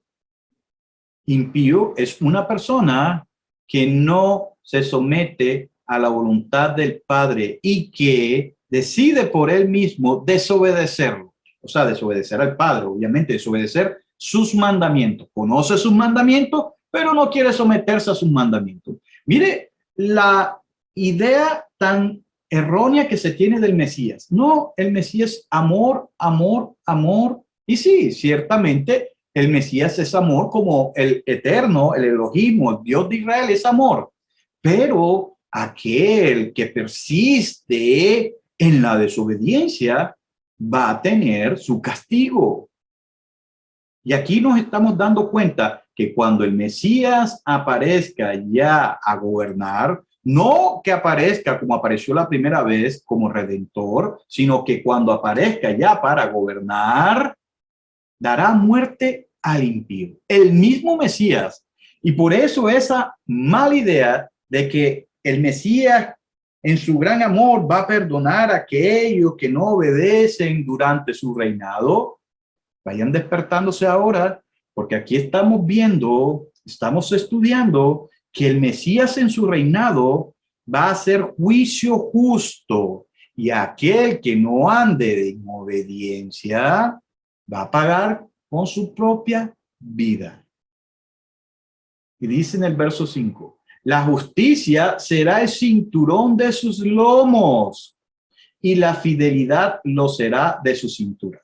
Speaker 1: Impío es una persona que no se somete a la voluntad del Padre y que decide por él mismo desobedecerlo. O sea, desobedecer al Padre, obviamente, desobedecer sus mandamientos. Conoce sus mandamientos, pero no quiere someterse a sus mandamientos. Mire la idea tan errónea que se tiene del Mesías. No, el Mesías, amor, amor, amor. Y sí, ciertamente el Mesías es amor, como el Eterno, el Elohim, el Dios de Israel es amor. Pero aquel que persiste en la desobediencia va a tener su castigo. Y aquí nos estamos dando cuenta que cuando el Mesías aparezca ya a gobernar, no que aparezca como apareció la primera vez como redentor, sino que cuando aparezca ya para gobernar, dará muerte al impío, el mismo Mesías. Y por eso esa mala idea de que el Mesías en su gran amor va a perdonar a aquellos que no obedecen durante su reinado, vayan despertándose ahora, porque aquí estamos viendo, estamos estudiando que el Mesías en su reinado va a hacer juicio justo, y aquel que no ande en obediencia va a pagar con su propia vida. Y dice en el verso 5, la justicia será el cinturón de sus lomos y la fidelidad lo será de su cintura.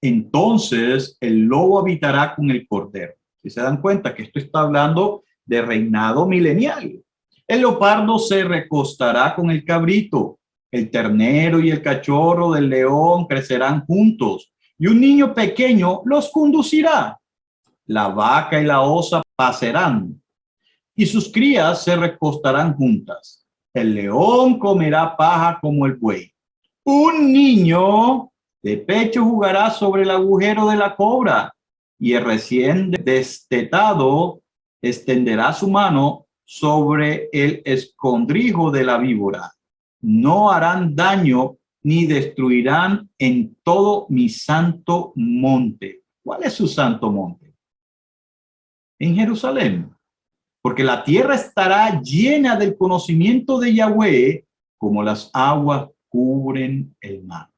Speaker 1: Entonces el lobo habitará con el cordero. Si se dan cuenta que esto está hablando de reinado milenial. El leopardo se recostará con el cabrito. El ternero y el cachorro del león crecerán juntos, y un niño pequeño los conducirá. La vaca y la osa pasarán, y sus crías se recostarán juntas. El león comerá paja como el buey. Un niño de pecho jugará sobre el agujero de la cobra, y el recién destetado extenderá su mano sobre el escondrijo de la víbora. No harán daño ni destruirán en todo mi santo monte. ¿Cuál es su santo monte? En Jerusalén. Porque la tierra estará llena del conocimiento de Yahweh, como las aguas cubren el mar.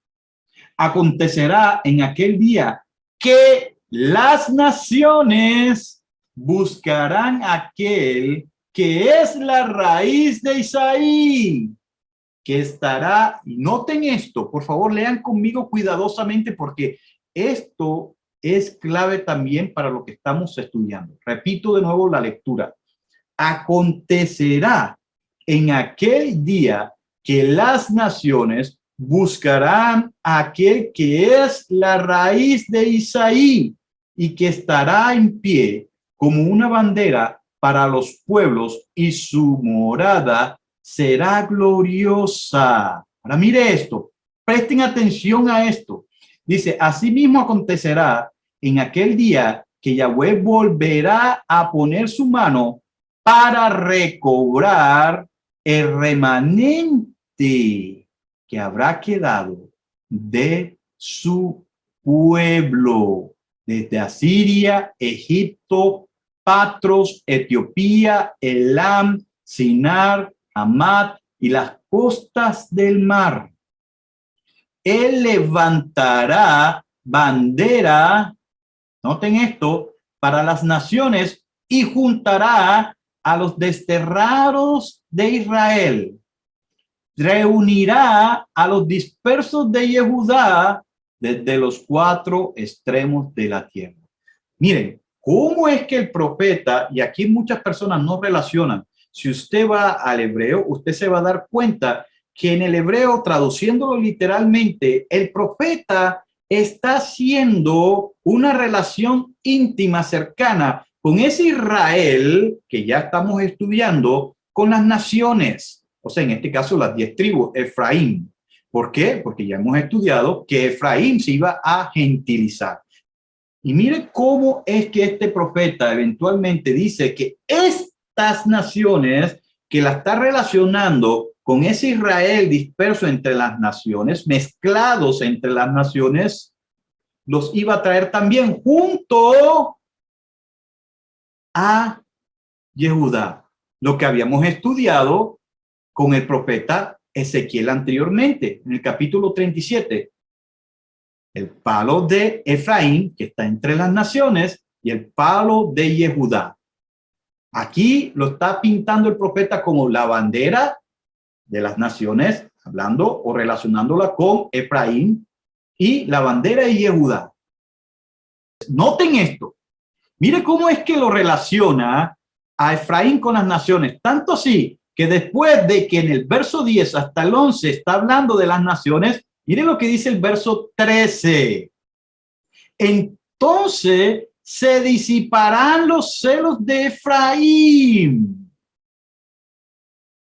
Speaker 1: Acontecerá en aquel día que las naciones buscarán aquel que es la raíz de Isaí, que estará, y noten esto, por favor, lean conmigo cuidadosamente, porque esto es clave también para lo que estamos estudiando. Repito de nuevo la lectura. Acontecerá en aquel día que las naciones buscarán a aquel que es la raíz de Isaí y que estará en pie como una bandera para los pueblos, y su morada será gloriosa. Ahora mire esto, presten atención a esto. Dice, asimismo acontecerá en aquel día que Yahweh volverá a poner su mano para recobrar el remanente que habrá quedado de su pueblo, desde Asiria, Egipto, Patros, Etiopía, Elam, Sinar, Hamad y las costas del mar. Él levantará bandera, noten esto, para las naciones, y juntará a los desterrados de Israel. Reunirá a los dispersos de Yehudá desde los 4 extremos de la tierra. Miren, ¿cómo es que el profeta, y aquí muchas personas no relacionan, si usted va al hebreo, usted se va a dar cuenta que en el hebreo, traduciéndolo literalmente, el profeta está haciendo una relación íntima, cercana con ese Israel que ya estamos estudiando, con las naciones, o sea, en este caso las 10 tribus, Efraín. ¿Por qué? Porque ya hemos estudiado que Efraín se iba a gentilizar. Y mire cómo es que este profeta eventualmente dice que estas naciones que la está relacionando con ese Israel disperso entre las naciones, mezclados entre las naciones, los iba a traer también junto a Yehudá, lo que habíamos estudiado con el profeta Ezequiel anteriormente, en el capítulo 37. El palo de Efraín, que está entre las naciones, y el palo de Yehudá. Aquí lo está pintando el profeta como la bandera de las naciones, hablando o relacionándola con Efraín, y la bandera de Yehudá. Noten esto. Mire cómo es que lo relaciona a Efraín con las naciones. Tanto así que después de que en el verso 10 hasta el 11 está hablando de las naciones, mire lo que dice el verso 13. Entonces se disiparán los celos de Efraín.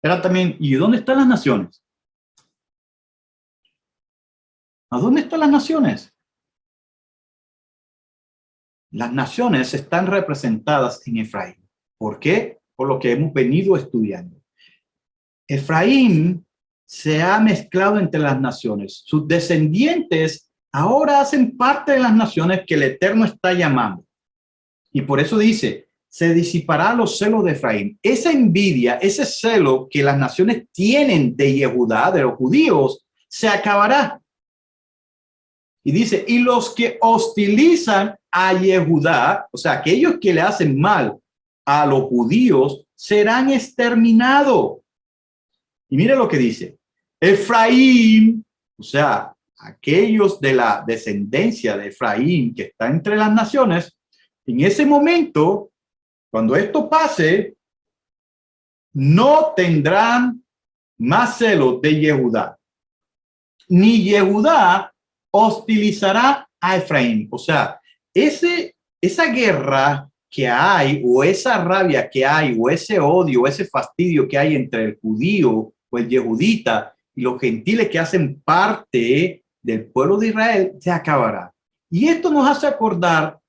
Speaker 1: Era también, ¿y dónde están las naciones? ¿A dónde están las naciones? Las naciones están representadas en Efraín. ¿Por qué? Por lo que hemos venido estudiando. Efraín se ha mezclado entre las naciones. Sus descendientes ahora hacen parte de las naciones que el Eterno está llamando. Y por eso dice, se disipará los celos de Efraín. Esa envidia, ese celo que las naciones tienen de Yehudá, de los judíos, se acabará. Y dice, y los que hostilizan a Yehudá, o sea, aquellos que le hacen mal a los judíos, serán exterminados. Y mire lo que dice, Efraín, o sea, aquellos de la descendencia de Efraín que está entre las naciones, en ese momento, cuando esto pase, no tendrán más celos de Yehudá, ni Yehudá hostilizará a Efraín. O sea, esa guerra que hay, o esa rabia que hay, o ese odio, o ese fastidio que hay entre el judío o el yehudita y los gentiles que hacen parte del pueblo de Israel, se acabará. Y esto nos hace acordar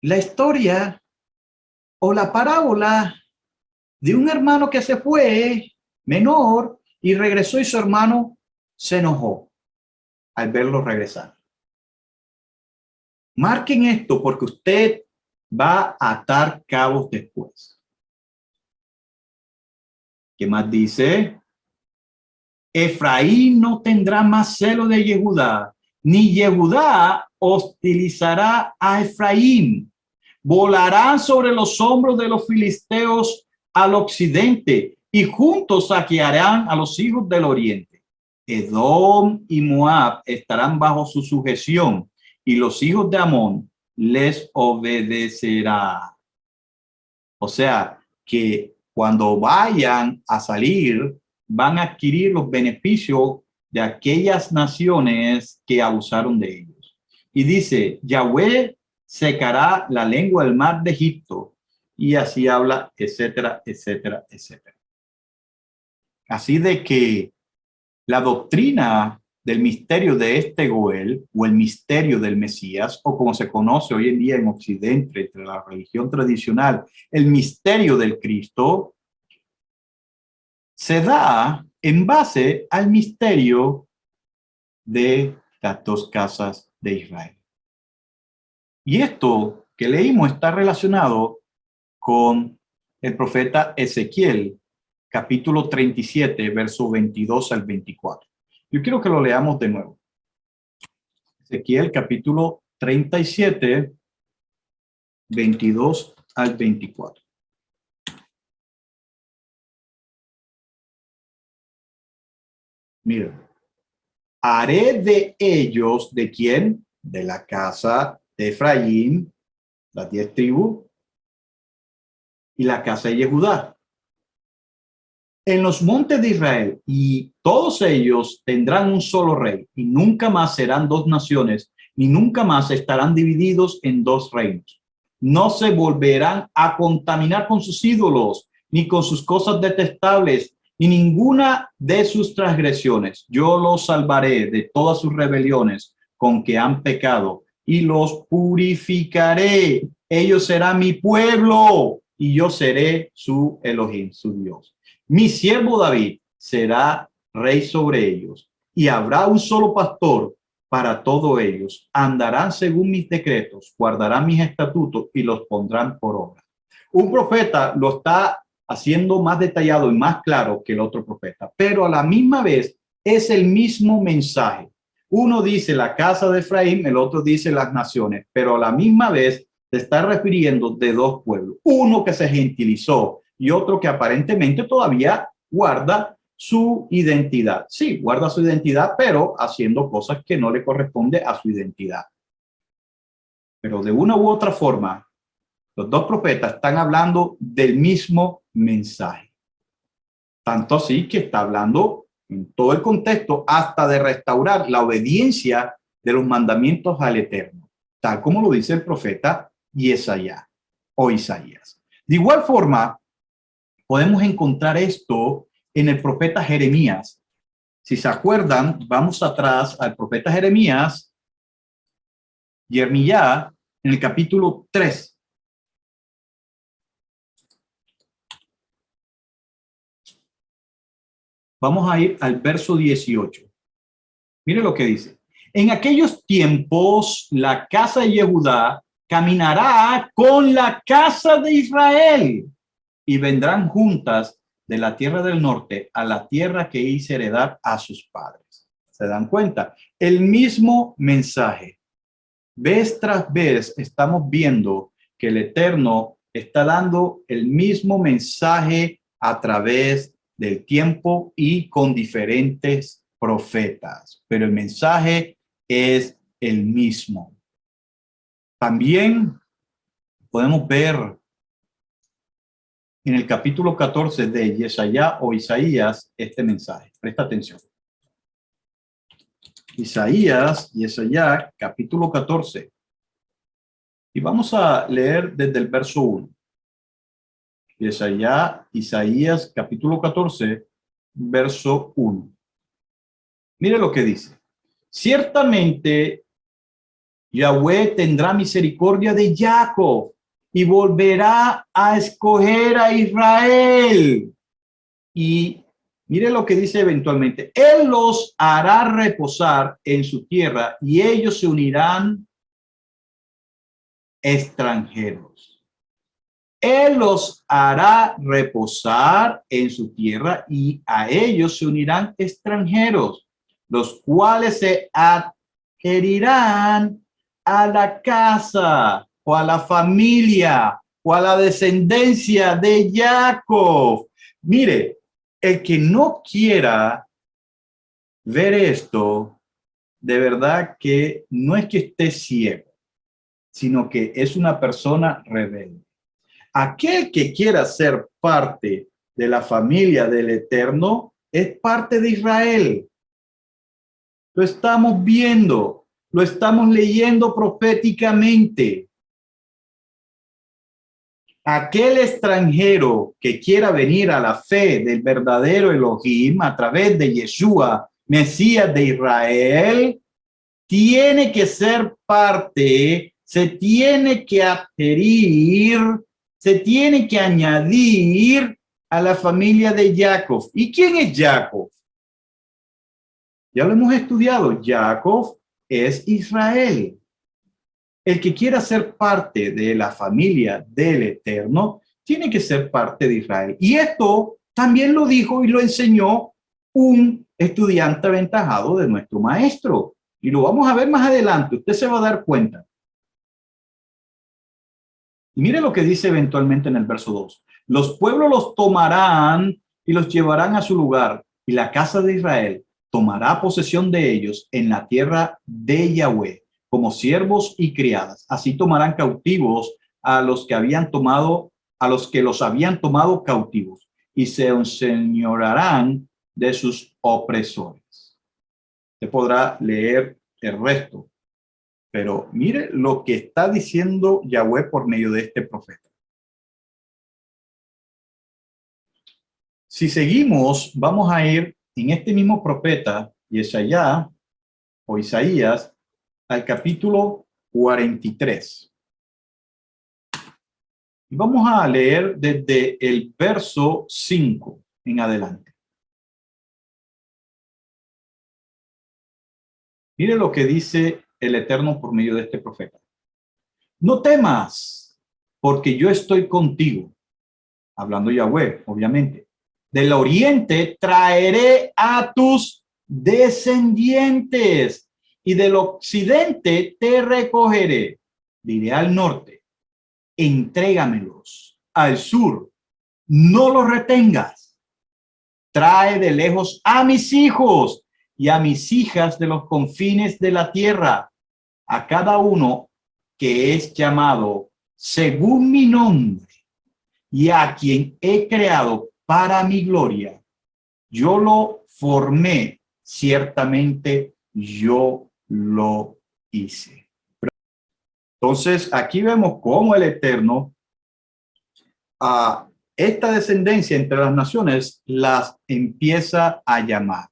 Speaker 1: la historia o la parábola de un hermano que se fue menor y regresó, y su hermano se enojó al verlo regresar. Marquen esto porque usted va a atar cabos después. ¿Qué más dice? Efraín no tendrá más celo de Yehudá, ni Yehudá hostilizará a Efraín. Volarán sobre los hombros de los filisteos al occidente y juntos saquearán a los hijos del oriente. Edom y Moab estarán bajo su sujeción y los hijos de Amón les obedecerá. O sea, que cuando vayan a salir, van a adquirir los beneficios de aquellas naciones que abusaron de ellos. Y dice, Yahweh secará la lengua del mar de Egipto, y así habla, etcétera, etcétera, etcétera. Así de que la doctrina del misterio de este Goel, o el misterio del Mesías, o como se conoce hoy en día en Occidente, entre la religión tradicional, el misterio del Cristo, se da en base al misterio de las dos casas de Israel. Y esto que leímos está relacionado con el profeta Ezequiel, capítulo 37, verso 22 al 24. Yo quiero que lo leamos de nuevo. Ezequiel, capítulo 37, 22 al 24. Mira, haré de ellos, ¿de quién? De la casa de Efraín, las 10 tribus, y la casa de Yehudá, en los montes de Israel, y todos ellos tendrán un solo rey, y nunca más serán dos naciones, ni nunca más estarán divididos en dos reinos. No se volverán a contaminar con sus ídolos, ni con sus cosas detestables, y ninguna de sus transgresiones. Yo los salvaré de todas sus rebeliones con que han pecado y los purificaré. Ellos serán mi pueblo y yo seré su Elohim, su Dios. Mi siervo David será rey sobre ellos y habrá un solo pastor para todos ellos. Andarán según mis decretos, guardarán mis estatutos y los pondrán por obra. Un profeta lo está haciendo más detallado y más claro que el otro profeta, pero a la misma vez es el mismo mensaje. Uno dice la casa de Efraín, el otro dice las naciones, pero a la misma vez se está refiriendo de dos pueblos, uno que se gentilizó y otro que aparentemente todavía guarda su identidad. Sí, guarda su identidad, pero haciendo cosas que no le corresponde a su identidad. Pero de una u otra forma, los dos profetas están hablando del mismo mensaje. Tanto así que está hablando en todo el contexto hasta de restaurar la obediencia de los mandamientos al Eterno, tal como lo dice el profeta Isaías. De igual forma, podemos encontrar esto en el profeta Jeremías. Si se acuerdan, vamos atrás al profeta Jeremías, en el capítulo 3. Vamos a ir al verso 18. Mire lo que dice. En aquellos tiempos, la casa de Yehudá caminará con la casa de Israel y vendrán juntas de la tierra del norte a la tierra que hice heredar a sus padres. ¿Se dan cuenta? El mismo mensaje. Vez tras vez estamos viendo que el Eterno está dando el mismo mensaje a través del tiempo y con diferentes profetas, pero el mensaje es el mismo. También podemos ver en el capítulo 14 de Yesaya o Isaías este mensaje. Presta atención. Yesaya, capítulo 14. Y vamos a leer desde el verso 1. Isaías, capítulo 14, verso 1. Mire lo que dice. Ciertamente, Yahweh tendrá misericordia de Jacob y volverá a escoger a Israel. Y mire lo que dice eventualmente. Él los hará reposar en su tierra y ellos se unirán extranjeros. Él los hará reposar en su tierra y a ellos se unirán extranjeros, los cuales se adherirán a la casa o a la familia o a la descendencia de Jacob. Mire, el que no quiera ver esto, de verdad que no es que esté ciego, sino que es una persona rebelde. Aquel que quiera ser parte de la familia del Eterno es parte de Israel. Lo estamos viendo, lo estamos leyendo proféticamente. Aquel extranjero que quiera venir a la fe del verdadero Elohim a través de Yeshua, Mesías de Israel, tiene que ser parte, se tiene que adherir, se tiene que añadir a la familia de Jacob. ¿Y quién es Jacob? Ya lo hemos estudiado. Jacob es Israel. El que quiera ser parte de la familia del Eterno tiene que ser parte de Israel. Y esto también lo dijo y lo enseñó un estudiante aventajado de nuestro maestro. Y lo vamos a ver más adelante. Usted se va a dar cuenta. Y mire lo que dice eventualmente en el verso 2. Los pueblos los tomarán y los llevarán a su lugar, y la casa de Israel tomará posesión de ellos en la tierra de Yahweh, como siervos y criadas. Así tomarán cautivos a los que habían tomado, a los que los habían tomado cautivos, y se enseñorearán de sus opresores. Usted podrá leer el resto. Pero mire lo que está diciendo Yahweh por medio de este profeta. Si seguimos, vamos a ir en este mismo profeta, Isaías, al capítulo 43. Y vamos a leer desde el verso 5 en adelante. Mire lo que dice el Eterno por medio de este profeta. No temas, porque yo estoy contigo. Hablando Yahweh, obviamente. Del oriente traeré a tus descendientes y del occidente te recogeré. Diré al norte, entrégamelos. Al sur, no los retengas. Trae de lejos a mis hijos y a mis hijas de los confines de la tierra, a cada uno que es llamado según mi nombre y a quien he creado para mi gloria. Yo lo formé, ciertamente yo lo hice. Entonces, aquí vemos cómo el Eterno a esta descendencia entre las naciones las empieza a llamar.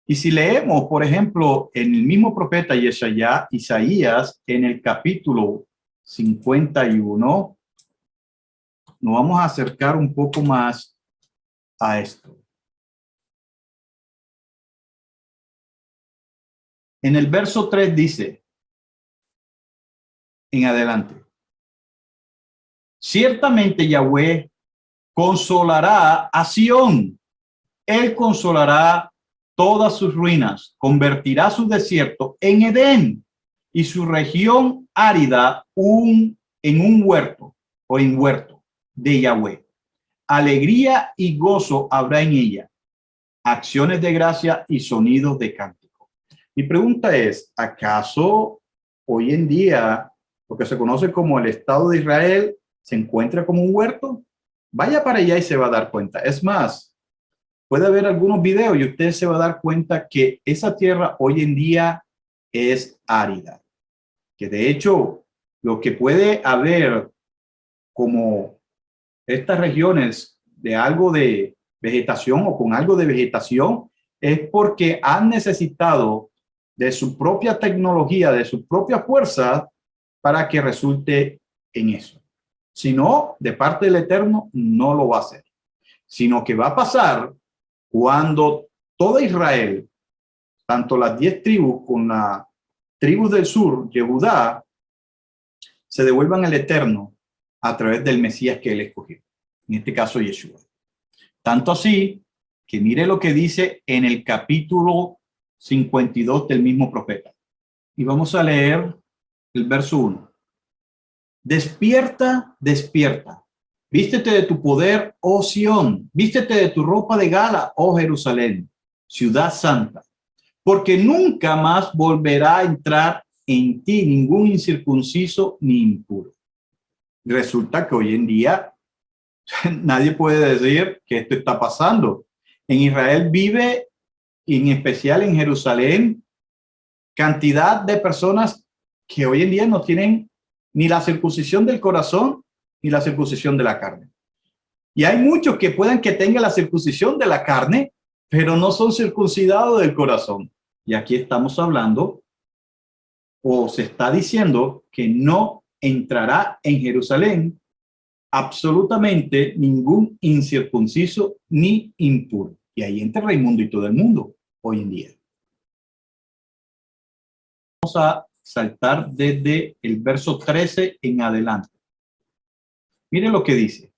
Speaker 1: Y si leemos, por ejemplo, en el mismo profeta Isaías, en el capítulo 51, nos vamos a acercar un poco más a esto. En el verso 3 dice, en adelante, ciertamente Yahweh consolará a Sión, él consolará todas sus ruinas, convertirá su desierto en Edén y su región árida en un huerto o en huerto de Yahweh. Alegría y gozo habrá en ella, acciones de gracia y sonidos de cántico. Mi pregunta es, ¿acaso hoy en día lo que se conoce como el Estado de Israel se encuentra como un huerto? Vaya para allá y se va a dar cuenta. Es más, puede haber algunos videos y usted se va a dar cuenta que esa tierra hoy en día es árida. Que de hecho, lo que puede haber como estas regiones de algo de vegetación o con algo de vegetación es porque han necesitado de su propia tecnología, de su propia fuerza para que resulte en eso. Si no, de parte del Eterno no lo va a hacer, sino que va a pasar cuando toda Israel, tanto las 10 tribus con las tribus del sur, Yehudá, se devuelvan al Eterno a través del Mesías que él escogió, en este caso Yeshua. Tanto así que mire lo que dice en el capítulo 52 del mismo profeta. Y vamos a leer el verso 1. Despierta, despierta. Vístete de tu poder, oh Sión. Vístete de tu ropa de gala, oh Jerusalén, ciudad santa. Porque nunca más volverá a entrar en ti ningún incircunciso ni impuro. Resulta que hoy en día nadie puede decir que esto está pasando. En Israel vive, en especial en Jerusalén, cantidad de personas que hoy en día no tienen ni la circuncisión del corazón ni la circuncisión de la carne. Y hay muchos que pueden que tengan la circuncisión de la carne, pero no son circuncidados del corazón. Y aquí estamos hablando, o se está diciendo, que no entrará en Jerusalén absolutamente ningún incircunciso ni impuro. Y ahí entra Raimundo y todo el mundo hoy en día. Vamos a saltar desde el verso 13 en adelante. Miren lo que dice.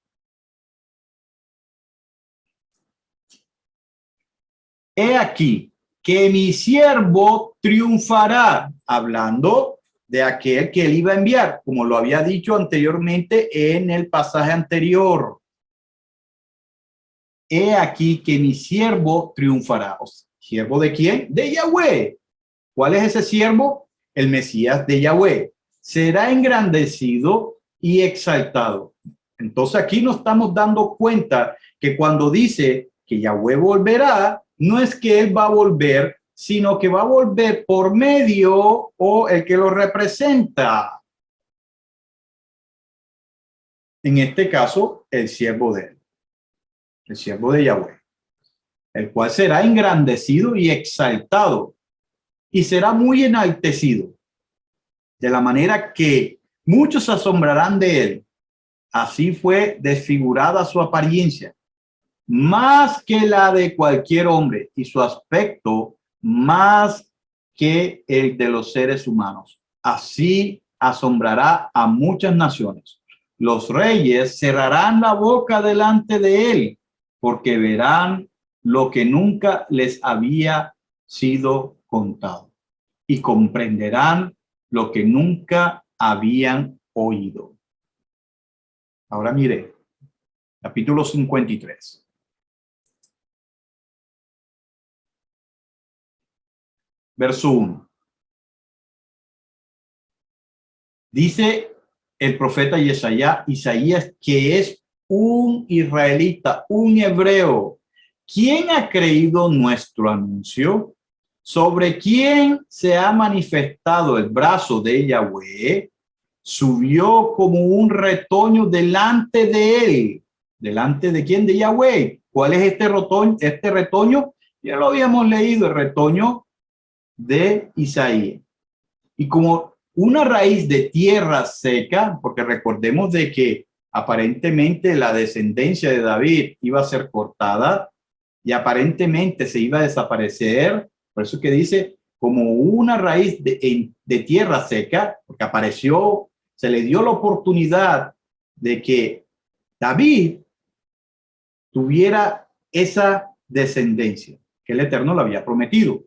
Speaker 1: He aquí que mi siervo triunfará, hablando de aquel que él iba a enviar, como lo había dicho anteriormente en el pasaje anterior. He aquí que mi siervo triunfará. ¿Siervo de quién? De Yahweh. ¿Cuál es ese siervo? El Mesías de Yahweh. Será engrandecido y exaltado. Entonces aquí nos estamos dando cuenta que cuando dice que Yahweh volverá, no es que él va a volver, sino que va a volver por medio o el que lo representa. En este caso, el siervo de él. el siervo de Yahweh, el cual será engrandecido y exaltado, y será muy enaltecido, de la manera que muchos se asombrarán de él. Así fue desfigurada su apariencia, más que la de cualquier hombre, y su aspecto más que el de los seres humanos. Así asombrará a muchas naciones. Los reyes cerrarán la boca delante de él, porque verán lo que nunca les había sido contado, y comprenderán lo que nunca habían oído. Ahora mire, capítulo 53. Verso 1. Dice el profeta Isaías, que es un israelita, un hebreo. ¿Quién ha creído nuestro anuncio? ¿Sobre quién se ha manifestado el brazo de Yahweh? Subió como un retoño delante de él. ¿Delante de quién? De Yahweh. ¿Cuál es este retoño? Este retoño, ya lo habíamos leído, el retoño de Isaías. Y como una raíz de tierra seca, porque recordemos de que aparentemente la descendencia de David iba a ser cortada y aparentemente se iba a desaparecer. Por eso que dice como una raíz de tierra seca, porque apareció, se le dio la oportunidad de que David tuviera esa descendencia que el Eterno le había prometido.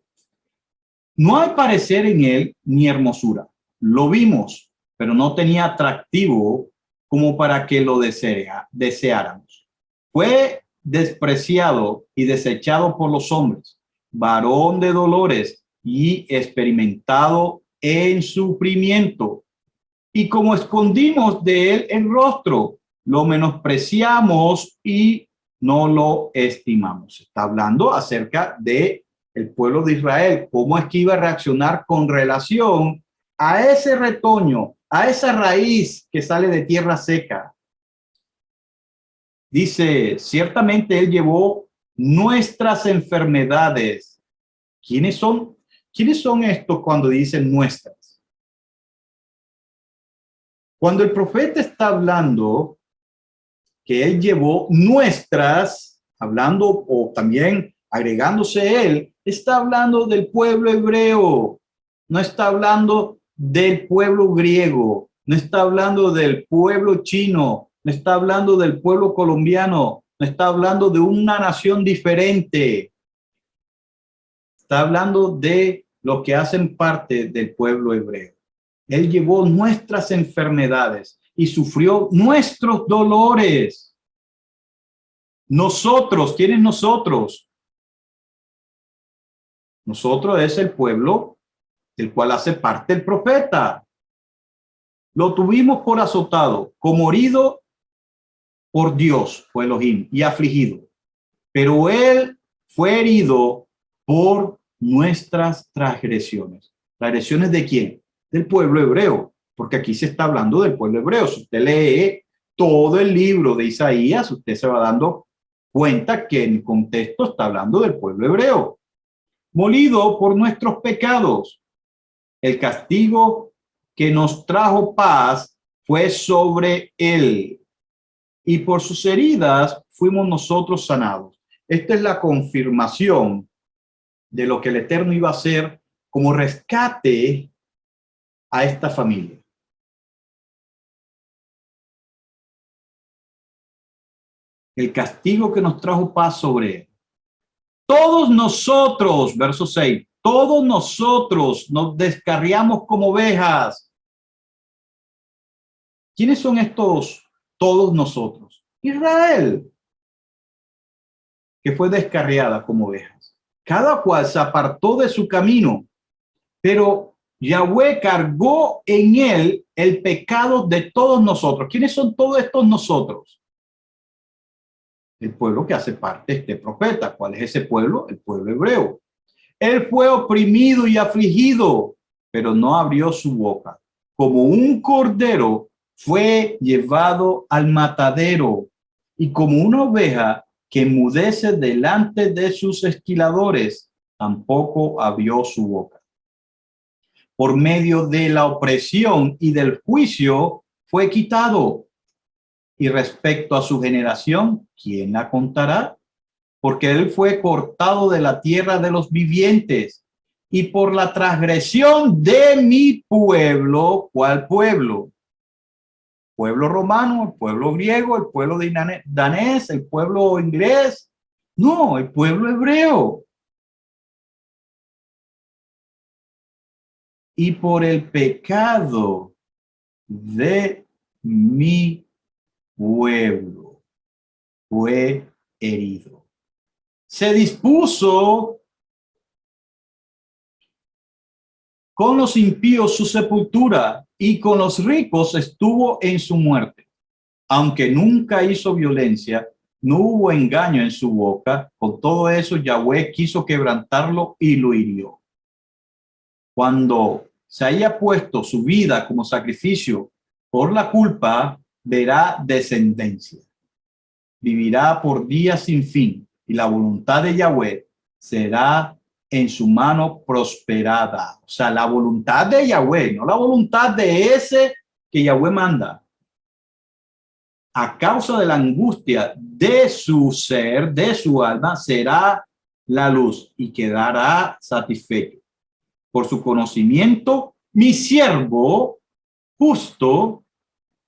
Speaker 1: No hay parecer en él ni hermosura. Lo vimos, pero no tenía atractivo como para que lo deseáramos. Fue despreciado y desechado por los hombres, varón de dolores y experimentado en sufrimiento. Y como escondimos de él el rostro, lo menospreciamos y no lo estimamos. Está hablando acerca de el pueblo de Israel, cómo es que iba a reaccionar con relación a ese retoño, a esa raíz que sale de tierra seca. Dice, ciertamente él llevó nuestras enfermedades. ¿Quiénes son? ¿Quiénes son estos cuando dicen nuestras? Cuando el profeta está hablando que él llevó nuestras, hablando o también agregándose él, está hablando del pueblo hebreo, no está hablando del pueblo griego, no está hablando del pueblo chino, no está hablando del pueblo colombiano, no está hablando de una nación diferente. Está hablando de los que hacen parte del pueblo hebreo. Él llevó nuestras enfermedades y sufrió nuestros dolores. Nosotros, ¿quién es nosotros? Nosotros es el pueblo del cual hace parte el profeta. Lo tuvimos por azotado, como herido por Dios, fue Elohim, y afligido. Pero él fue herido por nuestras transgresiones. ¿Transgresiones de quién? Del pueblo hebreo, porque aquí se está hablando del pueblo hebreo. Si usted lee todo el libro de Isaías, usted se va dando cuenta que en el contexto está hablando del pueblo hebreo. Molido por nuestros pecados. El castigo que nos trajo paz fue sobre él, y por sus heridas fuimos nosotros sanados. Esta es la confirmación de lo que el Eterno iba a hacer como rescate a esta familia. El castigo que nos trajo paz sobre él. Todos nosotros, verso 6, todos nosotros nos descarriamos como ovejas. ¿Quiénes son estos todos nosotros? Israel, que fue descarriada como ovejas. Cada cual se apartó de su camino, pero Yahweh cargó en él el pecado de todos nosotros. ¿Quiénes son todos estos nosotros? El pueblo que hace parte de este profeta. ¿Cuál es ese pueblo? El pueblo hebreo. Él fue oprimido y afligido, pero no abrió su boca. Como un cordero fue llevado al matadero, y como una oveja que enmudece delante de sus esquiladores, tampoco abrió su boca. Por medio de la opresión y del juicio fue quitado. Y respecto a su generación, ¿quién la contará? Porque él fue cortado de la tierra de los vivientes. Y por la transgresión de mi pueblo, ¿cuál pueblo? Pueblo romano, el pueblo griego, el pueblo danés, el pueblo inglés. No, el pueblo hebreo. Y por el pecado de mi pueblo fue herido. Se dispuso con los impíos su sepultura y con los ricos estuvo en su muerte. Aunque nunca hizo violencia, no hubo engaño en su boca. Con todo eso, Yahweh quiso quebrantarlo y lo hirió. Cuando se haya puesto su vida como sacrificio por la culpa, verá descendencia. Vivirá por días sin fin y la voluntad de Yahweh será en su mano prosperada. O sea, la voluntad de Yahweh, no la voluntad de ese que Yahweh manda. A causa de la angustia de su ser, de su alma, será la luz y quedará satisfecho. Por su conocimiento, mi siervo justo,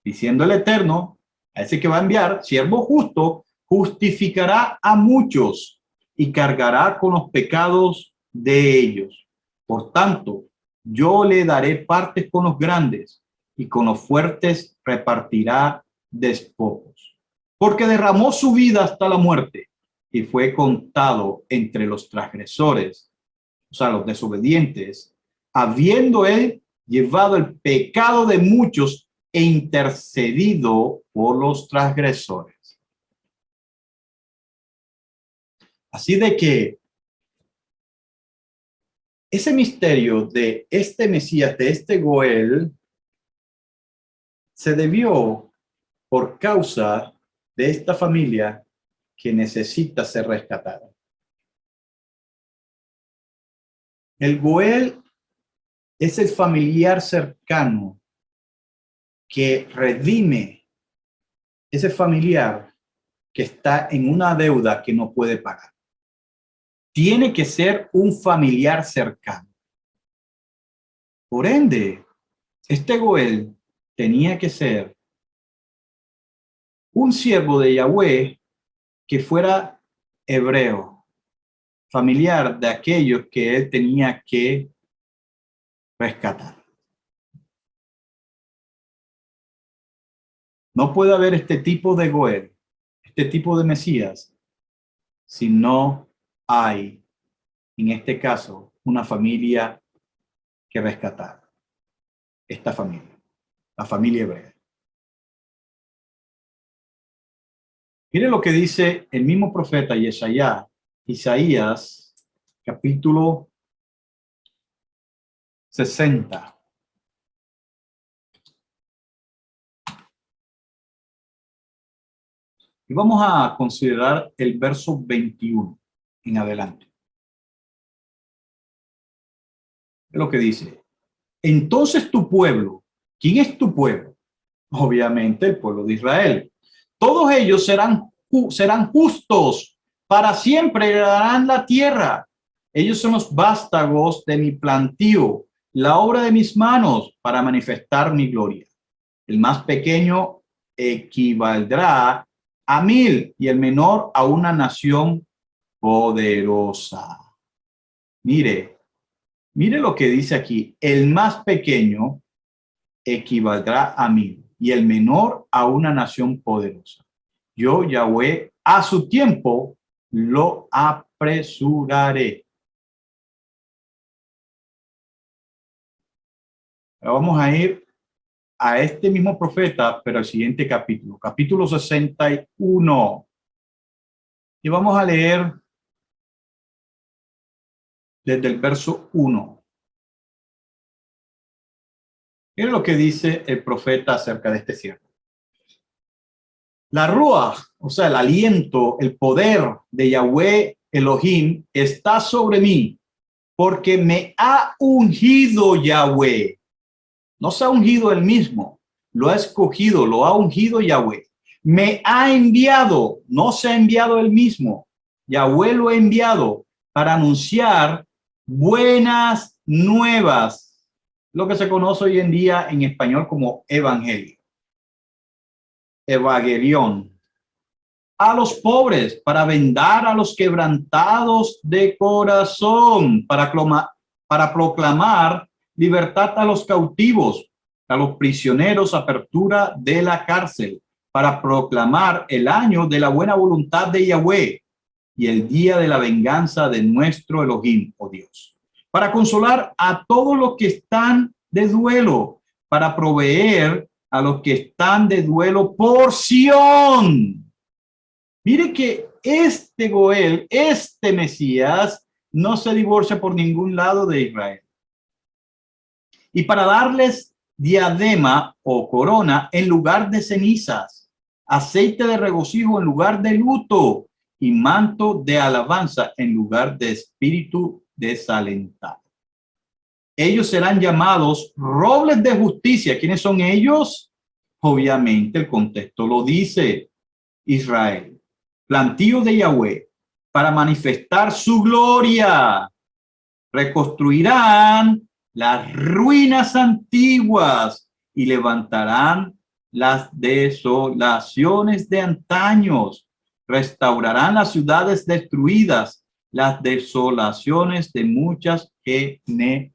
Speaker 1: diciendo el Eterno, a ese que va a enviar, siervo justo, justificará a muchos y cargará con los pecados de ellos. Por tanto, yo le daré partes con los grandes y con los fuertes repartirá despojos. Porque derramó su vida hasta la muerte y fue contado entre los transgresores, o sea, los desobedientes, habiendo él llevado el pecado de muchos e intercedido por los transgresores. Así de que ese misterio de este Mesías, de este Goel, se debió por causa de esta familia que necesita ser rescatada. El Goel es el familiar cercano que redime ese familiar que está en una deuda que no puede pagar. Tiene que ser un familiar cercano. Por ende, este Goel tenía que ser un siervo de Yahweh que fuera hebreo, familiar de aquellos que él tenía que rescatar. No puede haber este tipo de Goel, este tipo de Mesías, si no hay, en este caso, una familia que rescatar. Esta familia, la familia hebrea. Mire lo que dice el mismo profeta Isaías, capítulo 60. Y vamos a considerar el verso 21 en adelante. Es lo que dice. Entonces tu pueblo, ¿quién es tu pueblo? Obviamente el pueblo de Israel. Todos ellos serán justos, para siempre heredarán la tierra. Ellos son los vástagos de mi plantío, la obra de mis manos para manifestar mi gloria. El más pequeño equivaldrá a 1000 y el menor a una nación poderosa. Mire lo que dice aquí. El más pequeño equivaldrá a 1000 y el menor a una nación poderosa. Yo, Yahweh, a su tiempo lo apresuraré. Ahora vamos a ir a este mismo profeta, pero al siguiente capítulo, capítulo 61. Y vamos a leer desde el verso 1. Miren lo que dice el profeta acerca de este siervo. La Ruach, o sea, el aliento, el poder de Yahweh Elohim está sobre mí, porque me ha ungido Yahweh. No se ha ungido él mismo, lo ha escogido, lo ha ungido Yahweh. Me ha enviado, no se ha enviado él mismo. Yahweh lo ha enviado para anunciar buenas nuevas, lo que se conoce hoy en día en español como evangelio, evangelión. A los pobres, para vendar a los quebrantados de corazón, para proclamar libertad a los cautivos, a los prisioneros, apertura de la cárcel, para proclamar el año de la buena voluntad de Yahweh y el día de la venganza de nuestro Elohim, oh Dios, para consolar a todos los que están de duelo, para proveer a los que están de duelo porción. Mire que este Goel, este Mesías, no se divorcia por ningún lado de Israel. Y para darles diadema o corona en lugar de cenizas, aceite de regocijo en lugar de luto y manto de alabanza en lugar de espíritu desalentado. Ellos serán llamados robles de justicia. ¿Quiénes son ellos? Obviamente el contexto lo dice: Israel, plantío de Yahweh, para manifestar su gloria. Reconstruirán las ruinas antiguas y levantarán las desolaciones de antaños. Restaurarán las ciudades destruidas, las desolaciones de muchas generaciones.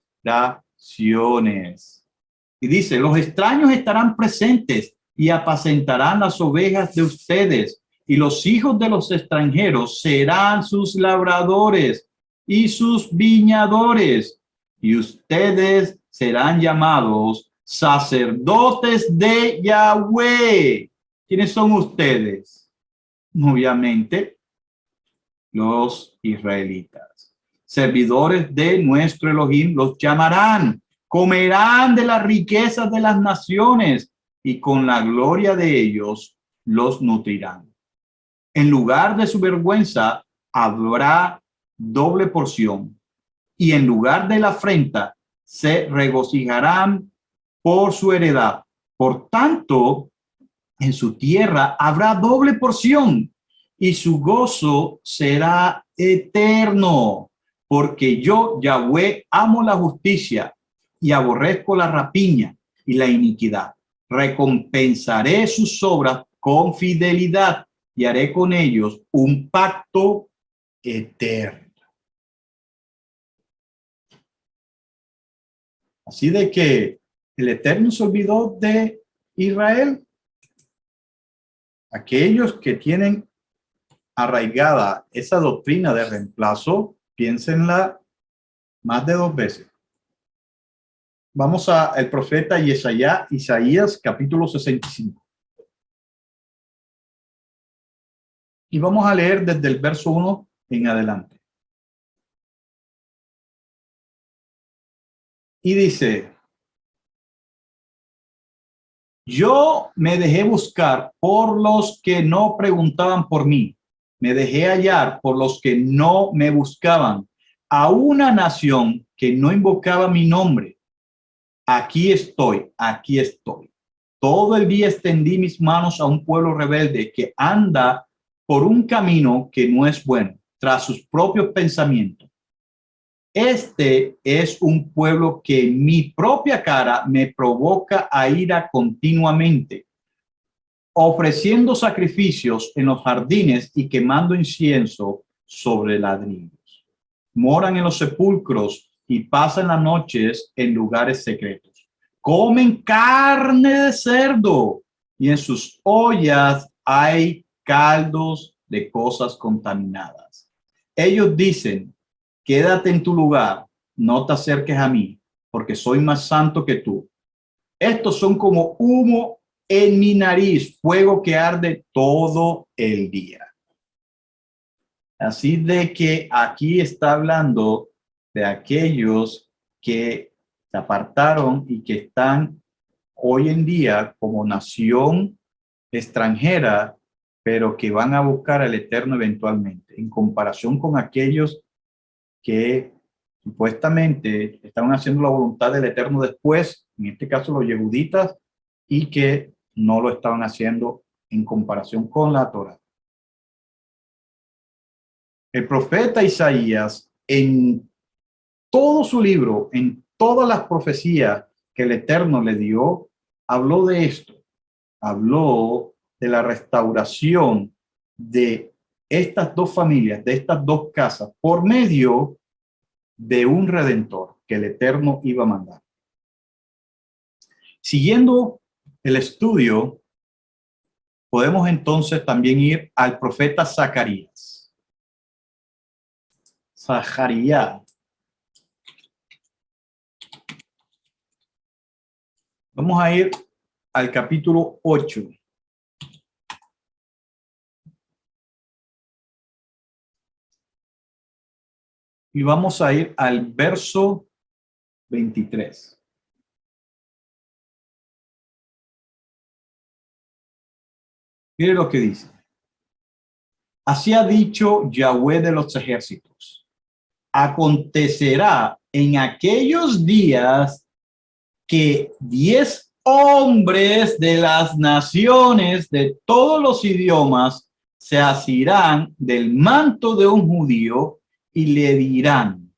Speaker 1: Y dice: los extraños estarán presentes y apacentarán las ovejas de ustedes, y los hijos de los extranjeros serán sus labradores y sus viñadores, y ustedes serán llamados sacerdotes de Yahweh. ¿Quiénes son ustedes? Obviamente, los israelitas. Servidores de nuestro Elohim los llamarán, comerán de las riquezas de las naciones, y con la gloria de ellos los nutrirán. En lugar de su vergüenza habrá doble porción, y en lugar de la afrenta se regocijarán por su heredad. Por tanto, en su tierra habrá doble porción, y su gozo será eterno, porque yo, Yahweh, amo la justicia y aborrezco la rapiña y la iniquidad. Recompensaré sus obras con fidelidad y haré con ellos un pacto eterno. Así de que el Eterno se olvidó de Israel. Aquellos que tienen arraigada esa doctrina de reemplazo, piénsenla más de 2 veces. Vamos a el profeta Isaías capítulo 65. Y vamos a leer desde el verso 1 en adelante. Y dice: yo me dejé buscar por los que no preguntaban por mí. Me dejé hallar por los que no me buscaban. A una nación que no invocaba mi nombre. Aquí estoy, aquí estoy. Todo el día extendí mis manos a un pueblo rebelde que anda por un camino que no es bueno, tras sus propios pensamientos. Este es un pueblo que mi propia cara me provoca a ira continuamente, ofreciendo sacrificios en los jardines y quemando incienso sobre ladrillos. Moran en los sepulcros y pasan las noches en lugares secretos. Comen carne de cerdo y en sus ollas hay caldos de cosas contaminadas. Ellos dicen: quédate en tu lugar, no te acerques a mí, porque soy más santo que tú. Estos son como humo en mi nariz, fuego que arde todo el día. Así de que aquí está hablando de aquellos que se apartaron y que están hoy en día como nación extranjera pero que van a buscar al Eterno eventualmente, en comparación con aquellos que supuestamente estaban haciendo la voluntad del Eterno después, en este caso los yehuditas, y que no lo estaban haciendo en comparación con la Torá. El profeta Isaías, en todo su libro, en todas las profecías que el Eterno le dio, habló de esto. Habló de la restauración de estas dos familias, de estas dos casas, por medio de un redentor que el Eterno iba a mandar. Siguiendo el estudio, podemos entonces también ir al profeta Zacarías. Zacarías. Vamos a ir al capítulo 8. Y vamos a ir al verso 23. Mire lo que dice. Así ha dicho Yahweh de los ejércitos. Acontecerá en aquellos días que 10 hombres de las naciones de todos los idiomas se asirán del manto de un judío y le dirán: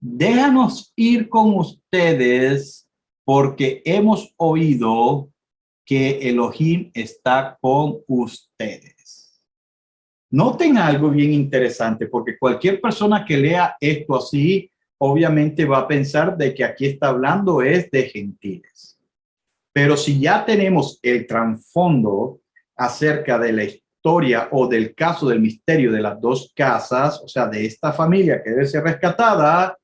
Speaker 1: déjanos ir con ustedes porque hemos oído que Elohim está con ustedes. Noten algo bien interesante, porque cualquier persona que lea esto así, obviamente va a pensar de que aquí está hablando es de gentiles. Pero si ya tenemos el trasfondo acerca de la historia o del caso del misterio de las dos casas, o sea, de esta familia que debe ser rescatada,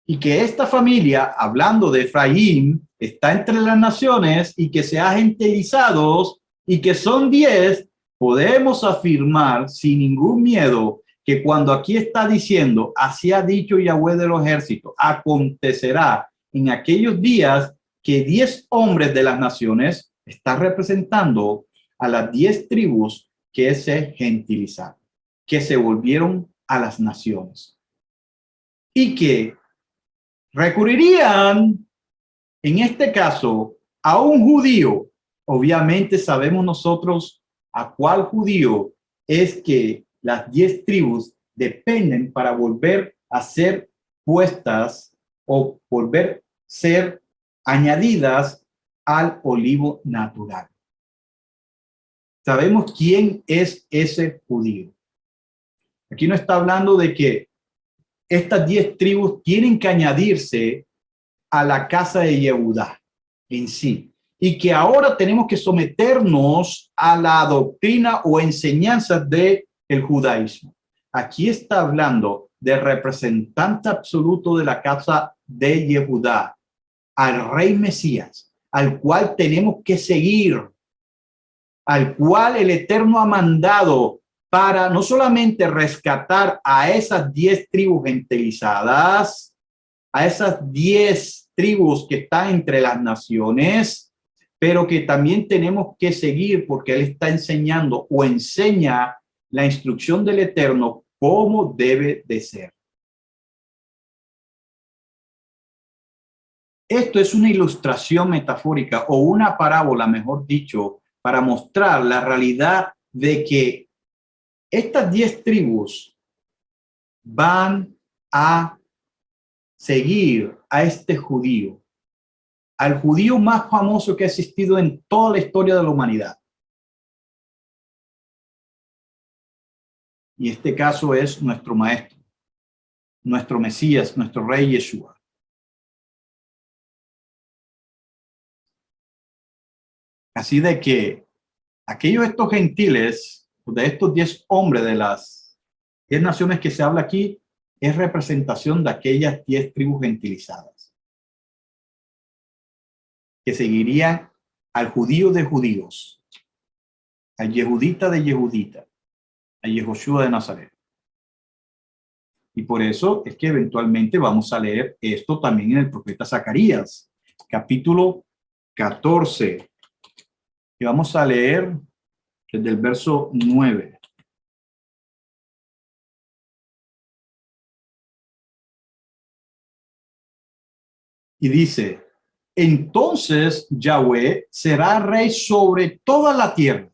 Speaker 1: y que esta familia, hablando de Efraín, está entre las naciones y que se ha gentilizado y que son 10, podemos afirmar sin ningún miedo que cuando aquí está diciendo, así ha dicho Yahweh de los ejércitos, acontecerá en aquellos días que 10 hombres de las naciones está representando a las 10 tribus que se gentilizaron, que se volvieron a las naciones y que recurrirían, en este caso, a un judío. Obviamente sabemos nosotros a cuál judío es que las 10 tribus dependen para volver a ser puestas o volver a ser añadidas al olivo natural. Sabemos quién es ese judío. Aquí no está hablando de que estas 10 tribus tienen que añadirse a la casa de Yehudá en sí, y que ahora tenemos que someternos a la doctrina o enseñanza del judaísmo. Aquí está hablando del representante absoluto de la casa de Yehudá, al rey Mesías, al cual tenemos que seguir, al cual el Eterno ha mandado para no solamente rescatar a esas 10 tribus gentilizadas, a esas 10 tribus que están entre las naciones, pero que también tenemos que seguir porque Él está enseñando o enseña la instrucción del Eterno cómo debe de ser. Esto es una ilustración metafórica o una parábola, mejor dicho, para mostrar la realidad de que estas 10 tribus van a seguir a este judío, al judío más famoso que ha existido en toda la historia de la humanidad. Y este caso es nuestro maestro, nuestro Mesías, nuestro rey Yeshua. Así de que aquellos estos gentiles, de estos 10 hombres de las 10 naciones que se habla aquí, es representación de aquellas 10 tribus gentilizadas que seguirían al judío de judíos, al yehudita de yehudita, a Yehoshua de Nazaret. Y por eso es que eventualmente vamos a leer esto también en el profeta Zacarías, capítulo 14. Y vamos a leer desde el verso 9. Y dice, entonces Yahweh será rey sobre toda la tierra.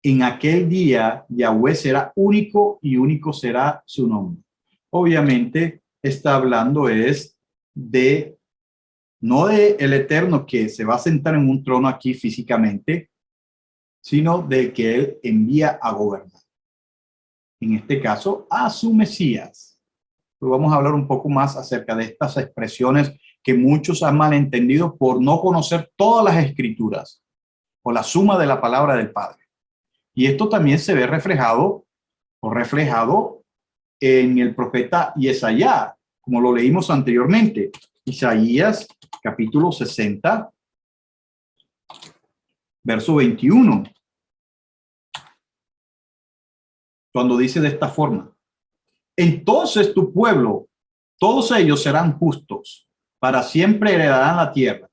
Speaker 1: En aquel día Yahweh será único y único será su nombre. Obviamente está hablando es de, no de el Eterno que se va a sentar en un trono aquí físicamente, sino de que él envía a gobernar. En este caso, a su Mesías. Pero vamos a hablar un poco más acerca de estas expresiones que muchos han malentendido por no conocer todas las escrituras o la suma de la palabra del Padre. Y esto también se ve reflejado en el profeta Isaías, como lo leímos anteriormente. Isaías, capítulo 60, verso 21. Cuando dice de esta forma, entonces tu pueblo, todos ellos serán justos, para siempre heredarán la tierra.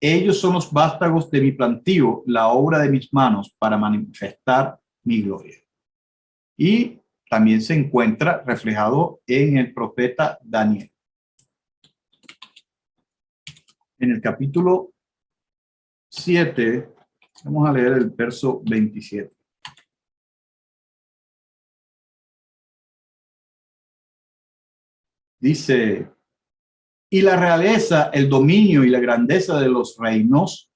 Speaker 1: Ellos son los vástagos de mi plantío, la obra de mis manos, para manifestar mi gloria. Y también se encuentra reflejado en el profeta Daniel. En el capítulo 7, vamos a leer el verso 27. Dice, y la realeza, el dominio y la grandeza de los reinos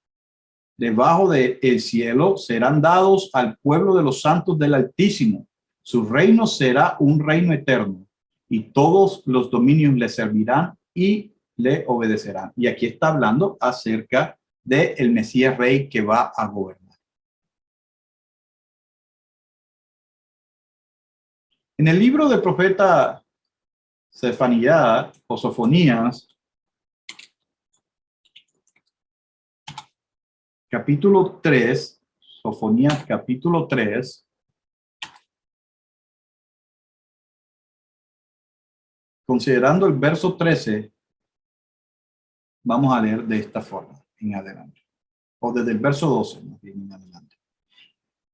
Speaker 1: debajo del cielo serán dados al pueblo de los santos del Altísimo. Su reino será un reino eterno y todos los dominios le servirán y le obedecerán. Y aquí está hablando acerca de el Mesías Rey que va a gobernar. En el libro del profeta Sefanías o Sofonías, capítulo 3, Sofonías capítulo 3, considerando el verso 13, vamos a leer de esta forma en adelante, o desde el verso 12 más bien en adelante.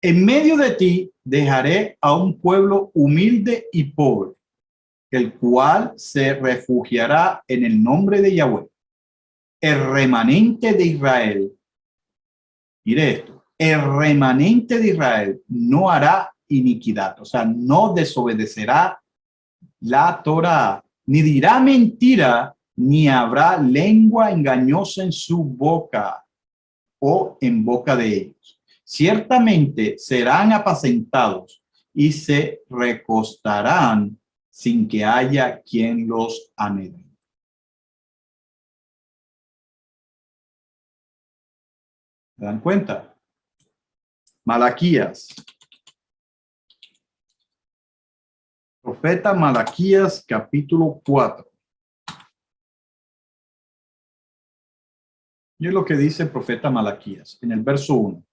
Speaker 1: En medio de ti dejaré a un pueblo humilde y pobre, el cual se refugiará en el nombre de Yahweh, el remanente de Israel. Mire esto, el remanente de Israel no hará iniquidad, o sea, no desobedecerá la Torá, ni dirá mentira, ni habrá lengua engañosa en su boca o en boca de ellos. Ciertamente serán apacentados y se recostarán sin que haya quien los amedrente. ¿Se dan cuenta? Malaquías. Profeta Malaquías, capítulo 4. Y es lo que dice el profeta Malaquías en el verso 1.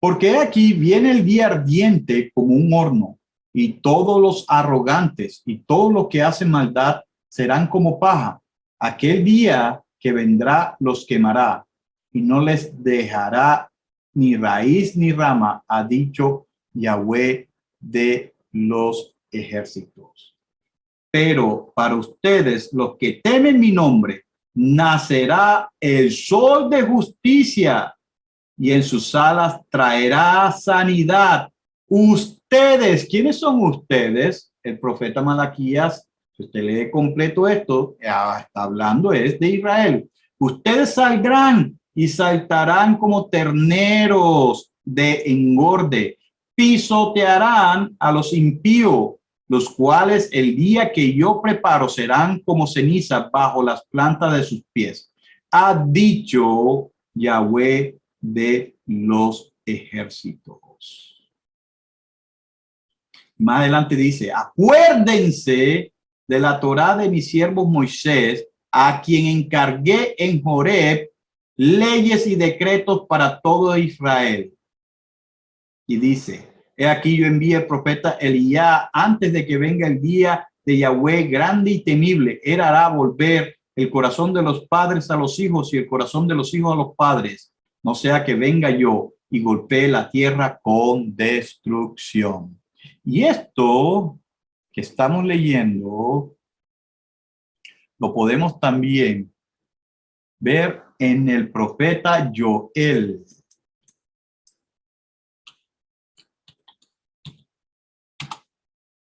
Speaker 1: Porque aquí viene el día ardiente como un horno, y todos los arrogantes y todos los que hacen maldad serán como paja. Aquel día que vendrá los quemará, y no les dejará ni raíz ni rama, ha dicho Yahweh de los ejércitos. Pero para ustedes, los que temen mi nombre, nacerá el sol de justicia, y en sus alas traerá sanidad. Ustedes, ¿quiénes son ustedes? El profeta Malaquías, si usted lee completo esto, está hablando es de Israel. Ustedes saldrán y saltarán como terneros de engorde, pisotearán a los impíos, los cuales el día que yo preparo serán como ceniza bajo las plantas de sus pies. Ha dicho Yahweh de los ejércitos. Más adelante dice, acuérdense de la Torá de mi siervo Moisés, a quien encargué en Horeb leyes y decretos para todo Israel. Y dice, he aquí yo envié el profeta Elías antes de que venga el día de Yahweh grande y temible. Él hará volver el corazón de los padres a los hijos y el corazón de los hijos a los padres, no sea que venga yo y golpee la tierra con destrucción. Y esto que estamos leyendo lo podemos también ver en el profeta Joel.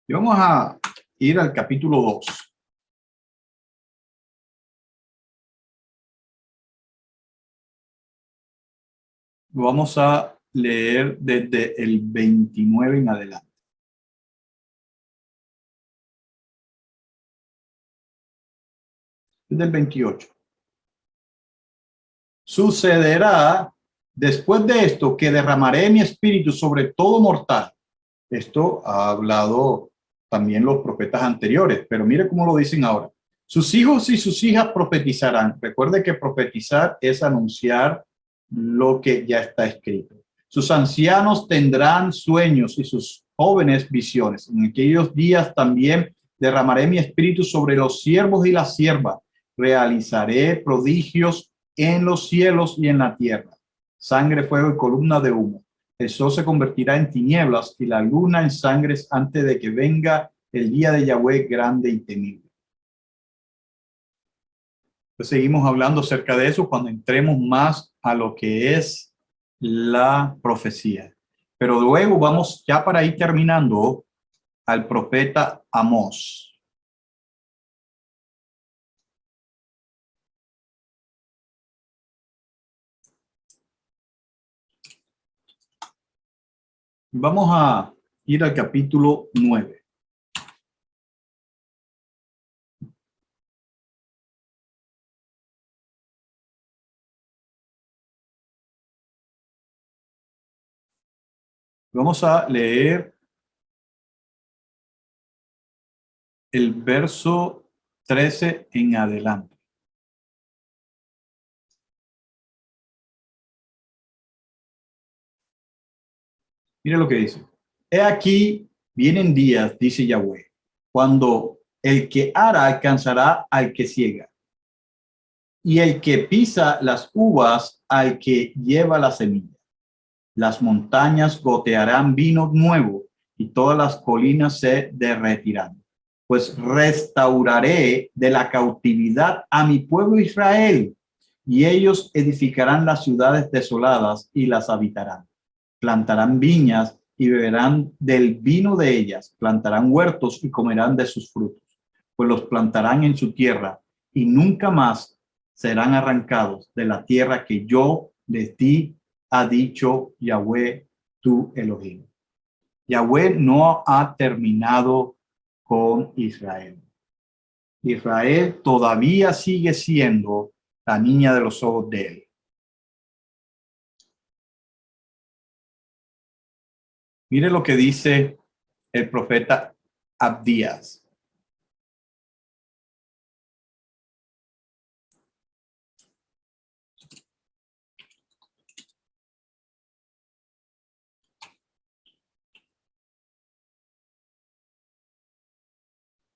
Speaker 1: Y vamos a ir al capítulo 2. Vamos a leer desde el 29 en adelante. Desde el 28. Sucederá después de esto que derramaré mi espíritu sobre todo mortal. Esto ha hablado también los profetas anteriores, pero mire cómo lo dicen ahora. Sus hijos y sus hijas profetizarán. Recuerde que profetizar es anunciar lo que ya está escrito. Sus ancianos tendrán sueños y sus jóvenes visiones. En aquellos días también derramaré mi espíritu sobre los siervos y las siervas. Realizaré prodigios en los cielos y en la tierra. Sangre, fuego y columna de humo. El sol se convertirá en tinieblas y la luna en sangres antes de que venga el día de Yahweh grande y temible. Pues seguimos hablando acerca de eso cuando entremos más a lo que es la profecía. Pero luego vamos ya para ir terminando al profeta Amós. Vamos a ir al capítulo 9. Vamos a leer el verso 13 en adelante. Mire lo que dice. He aquí, vienen días, dice Yahweh, cuando el que ara alcanzará al que ciega, y el que pisa las uvas al que lleva la semilla. Las montañas gotearán vino nuevo, y todas las colinas se derretirán. Pues restauraré de la cautividad a mi pueblo Israel, y ellos edificarán las ciudades desoladas y las habitarán. Plantarán viñas y beberán del vino de ellas, plantarán huertos y comerán de sus frutos, pues los plantarán en su tierra y nunca más serán arrancados de la tierra que yo les di, ha dicho Yahweh, tu Elohim. Yahweh no ha terminado con Israel. Israel todavía sigue siendo la niña de los ojos de él. Mire lo que dice el profeta Abdías.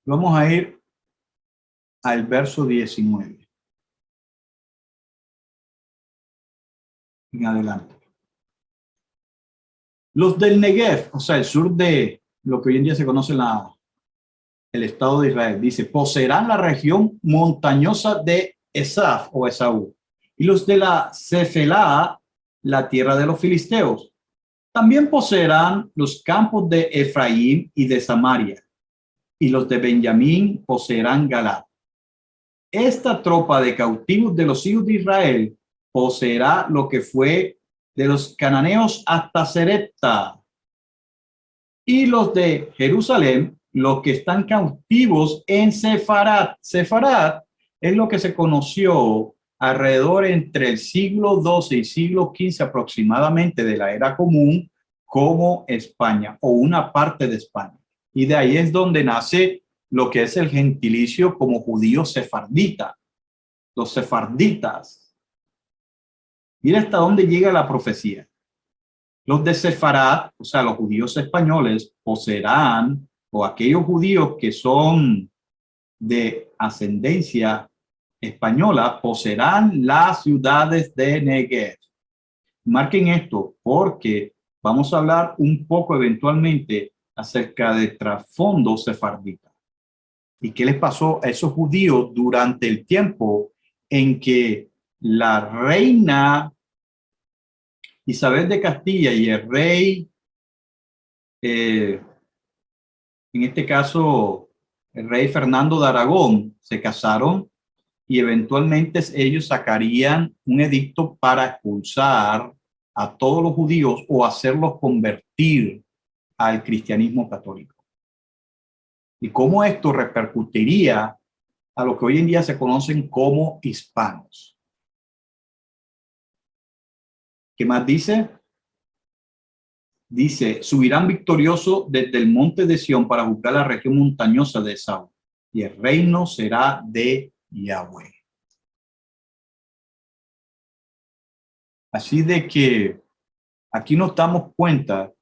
Speaker 1: Vamos a ir al verso 19. En adelante. Los del Negev, o sea, el sur de lo que hoy en día se conoce el Estado de Israel, dice, poseerán la región montañosa de Esaf o Esaú. Y los de la Cefelá, la tierra de los filisteos. También poseerán los campos de Efraín y de Samaria. Y los de Benjamín poseerán Galad. Esta tropa de cautivos de los hijos de Israel poseerá lo que fue de los cananeos hasta Serepta. Y los de Jerusalén, los que están cautivos en Sefarat. Sefarat es lo que se conoció alrededor entre el siglo XII y siglo XV aproximadamente de la era común como España o una parte de España. Y de ahí es donde nace lo que es el gentilicio como judío sefardita, los sefarditas. Mira hasta dónde llega la profecía. Los de Sefarat, o sea, los judíos españoles, poseerán, o aquellos judíos que son de ascendencia española, poseerán las ciudades de Negev. Marquen esto porque vamos a hablar un poco eventualmente acerca del trasfondo sefardita y qué les pasó a esos judíos durante el tiempo en que la reina Isabel de Castilla y el rey, en este caso, el rey Fernando de Aragón, se casaron y eventualmente ellos sacarían un edicto para expulsar a todos los judíos o hacerlos convertir al cristianismo católico. Y cómo esto repercutiría a lo que hoy en día se conocen como hispanos. ¿Qué más dice? Dice, subirán victoriosos desde el monte de Sión para buscar la región montañosa de Esaú, y el reino será de Yahweh. Así de que aquí nos damos cuenta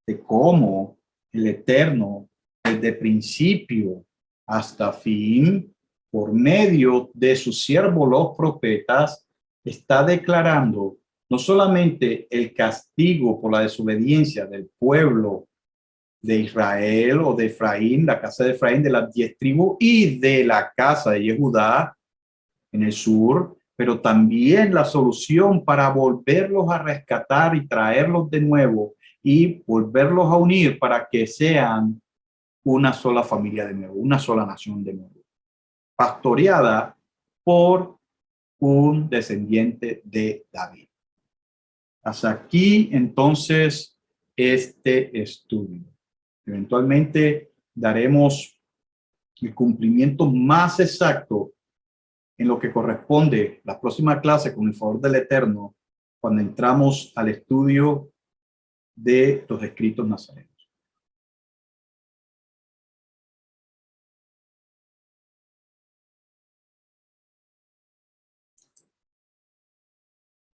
Speaker 1: de cómo el Eterno, desde principio hasta fin, por medio de sus siervos los profetas, está declarando no solamente el castigo por la desobediencia del pueblo de Israel o de Efraín, la casa de Efraín, de las 10 tribus, y de la casa de Judá en el sur, pero también la solución para volverlos a rescatar y traerlos de nuevo y volverlos a unir para que sean una sola familia de nuevo, una sola nación de nuevo, pastoreada por un descendiente de David. Hasta aquí, entonces, este estudio. Eventualmente daremos el cumplimiento más exacto en lo que corresponde la próxima clase, con el favor del Eterno, cuando entramos al estudio de los escritos nazarenos.